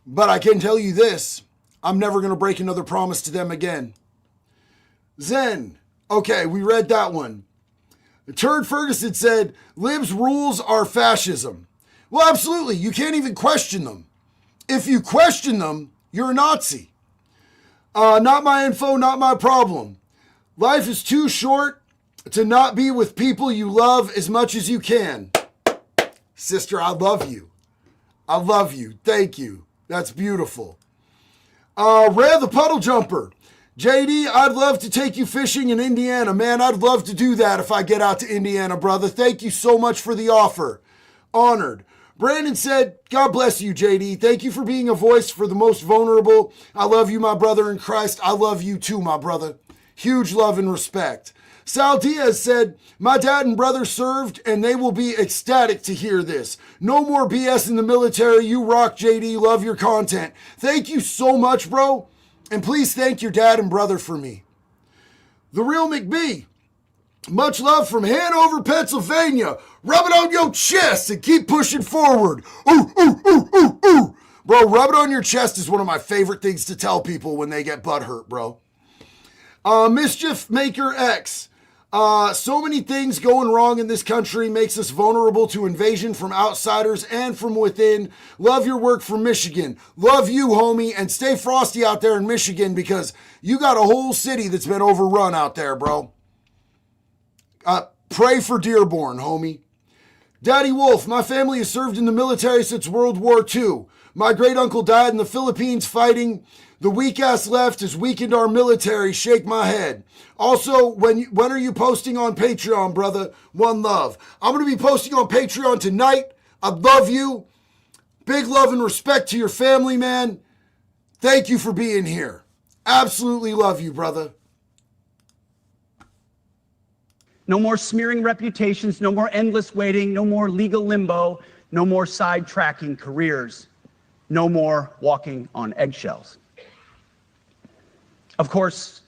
But I can tell you this, I'm never going to break another promise to them again. Zen. Okay, we read that one. Turd Ferguson said, libs' rules are fascism. Well, absolutely. You can't even question them. If you question them, you're a Nazi. Not my info, not my problem. Life is too short to not be with people you love as much as you can. Sister, I love you. I love you. Thank you. That's beautiful. Ray the Puddle Jumper. JD, I'd love to take you fishing in Indiana. Man, I'd love to do that if I get out to Indiana, brother. Thank you so much for the offer. Honored. Brandon said, God bless you, JD. Thank you for being a voice for the most vulnerable. I love you, my brother in Christ. I love you too, my brother. Huge love and respect. Sal Diaz said, my dad and brother served, and they will be ecstatic to hear this. No more BS in the military. You rock, JD. Love your content. Thank you so much, bro. And please thank your dad and brother for me. The Real McBee. Much love from Hanover, Pennsylvania. Rub it on your chest and keep pushing forward. Ooh, ooh, ooh, ooh, ooh. Bro, rub it on your chest is one of my favorite things to tell people when they get butt hurt, bro. Mischief Maker X. So many things going wrong in this country makes us vulnerable to invasion from outsiders and from within. Love your work from Michigan. Love you, homie, and stay frosty out there in Michigan because you got a whole city that's been overrun out there, bro. Pray for Dearborn, homie. Daddy Wolf, my family has served in the military since World War II. My great uncle died in the Philippines fighting. The weak-ass left has weakened our military. Shake my head. Also, when are you posting on Patreon, brother? One love. I'm going to be posting on Patreon tonight. I love you. Big love and respect to your family, man. Thank you for being here. Absolutely love you, brother. No more smearing reputations, no more endless waiting, no more legal limbo, no more sidetracking careers, no more walking on eggshells. Of course,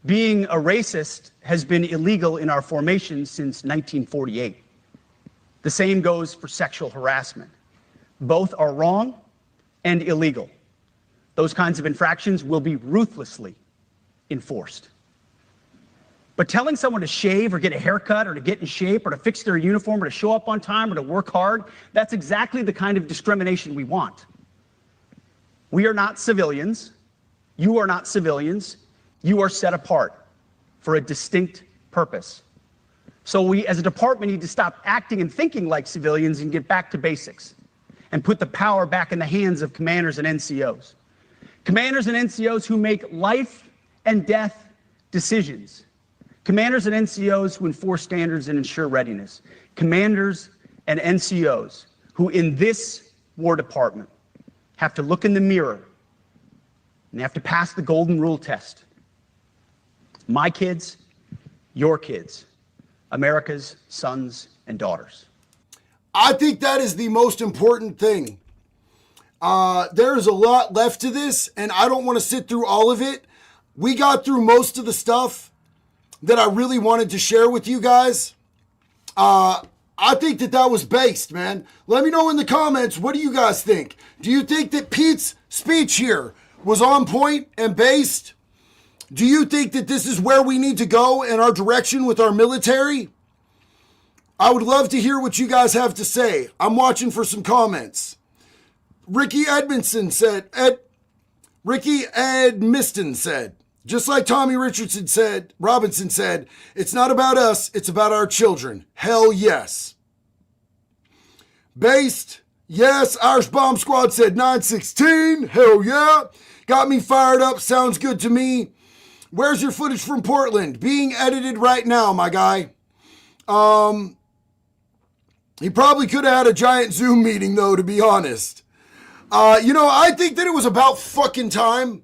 being a racist has been illegal in our formation since 1948. The same goes for sexual harassment. Both are wrong and illegal. Those kinds of infractions will be ruthlessly enforced. But telling someone to shave or get a haircut or to get in shape or to fix their uniform or to show up on time or to work hard, that's exactly the kind of discrimination we want. We are not civilians. You are not civilians. You are set apart for a distinct purpose. So we as a department need to stop acting and thinking like civilians and get back to basics and put the power back in the hands of commanders and NCOs. Commanders and NCOs who make life and death decisions. Commanders and NCOs who enforce standards and ensure readiness. Commanders and NCOs who in this War Department have to look in the mirror and they have to pass the golden rule test. My kids, your kids, America's sons and daughters. I think that is the most important thing. There's a lot left to this, and I don't want to sit through all of it. We got through most of the stuff that I really wanted to share with you guys. I think that was based, man. Let me know in the comments, what do you guys think? Do you think that Pete's speech here was on point and based? Do you think that this is where we need to go in our direction with our military? I would love to hear what you guys have to say. I'm watching for some comments. Ricky Edmiston said, just like Tommy Robinson said, it's not about us, it's about our children. Hell yes. Based, yes. Irish Bomb Squad said 916. Hell yeah. Got me fired up. Sounds good to me. Where's your footage from Portland? Being edited right now, my guy. He probably could have had a giant Zoom meeting, though, to be honest. I think that it was about fucking time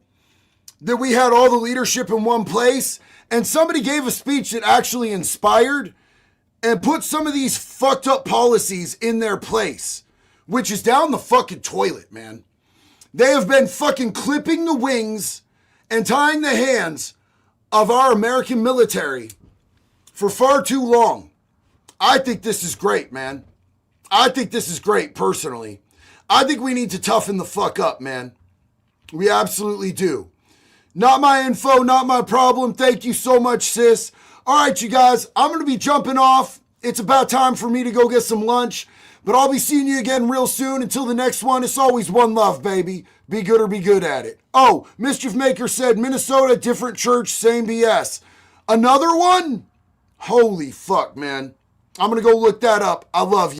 that we had all the leadership in one place and somebody gave a speech that actually inspired and put some of these fucked up policies in their place, which is down the fucking toilet, man. They have been fucking clipping the wings and tying the hands of our American military for far too long. I think this is great, man. I think this is great, personally. I think we need to toughen the fuck up, man. We absolutely do. Not my info, not my problem. Thank you so much, sis. All right, you guys, I'm going to be jumping off. It's about time for me to go get some lunch, but I'll be seeing you again real soon. Until the next one, it's always one love, baby. Be good or be good at it. Oh, Mischief Maker said, Minnesota, different church, same BS. Another one? Holy fuck, man. I'm going to go look that up. I love you.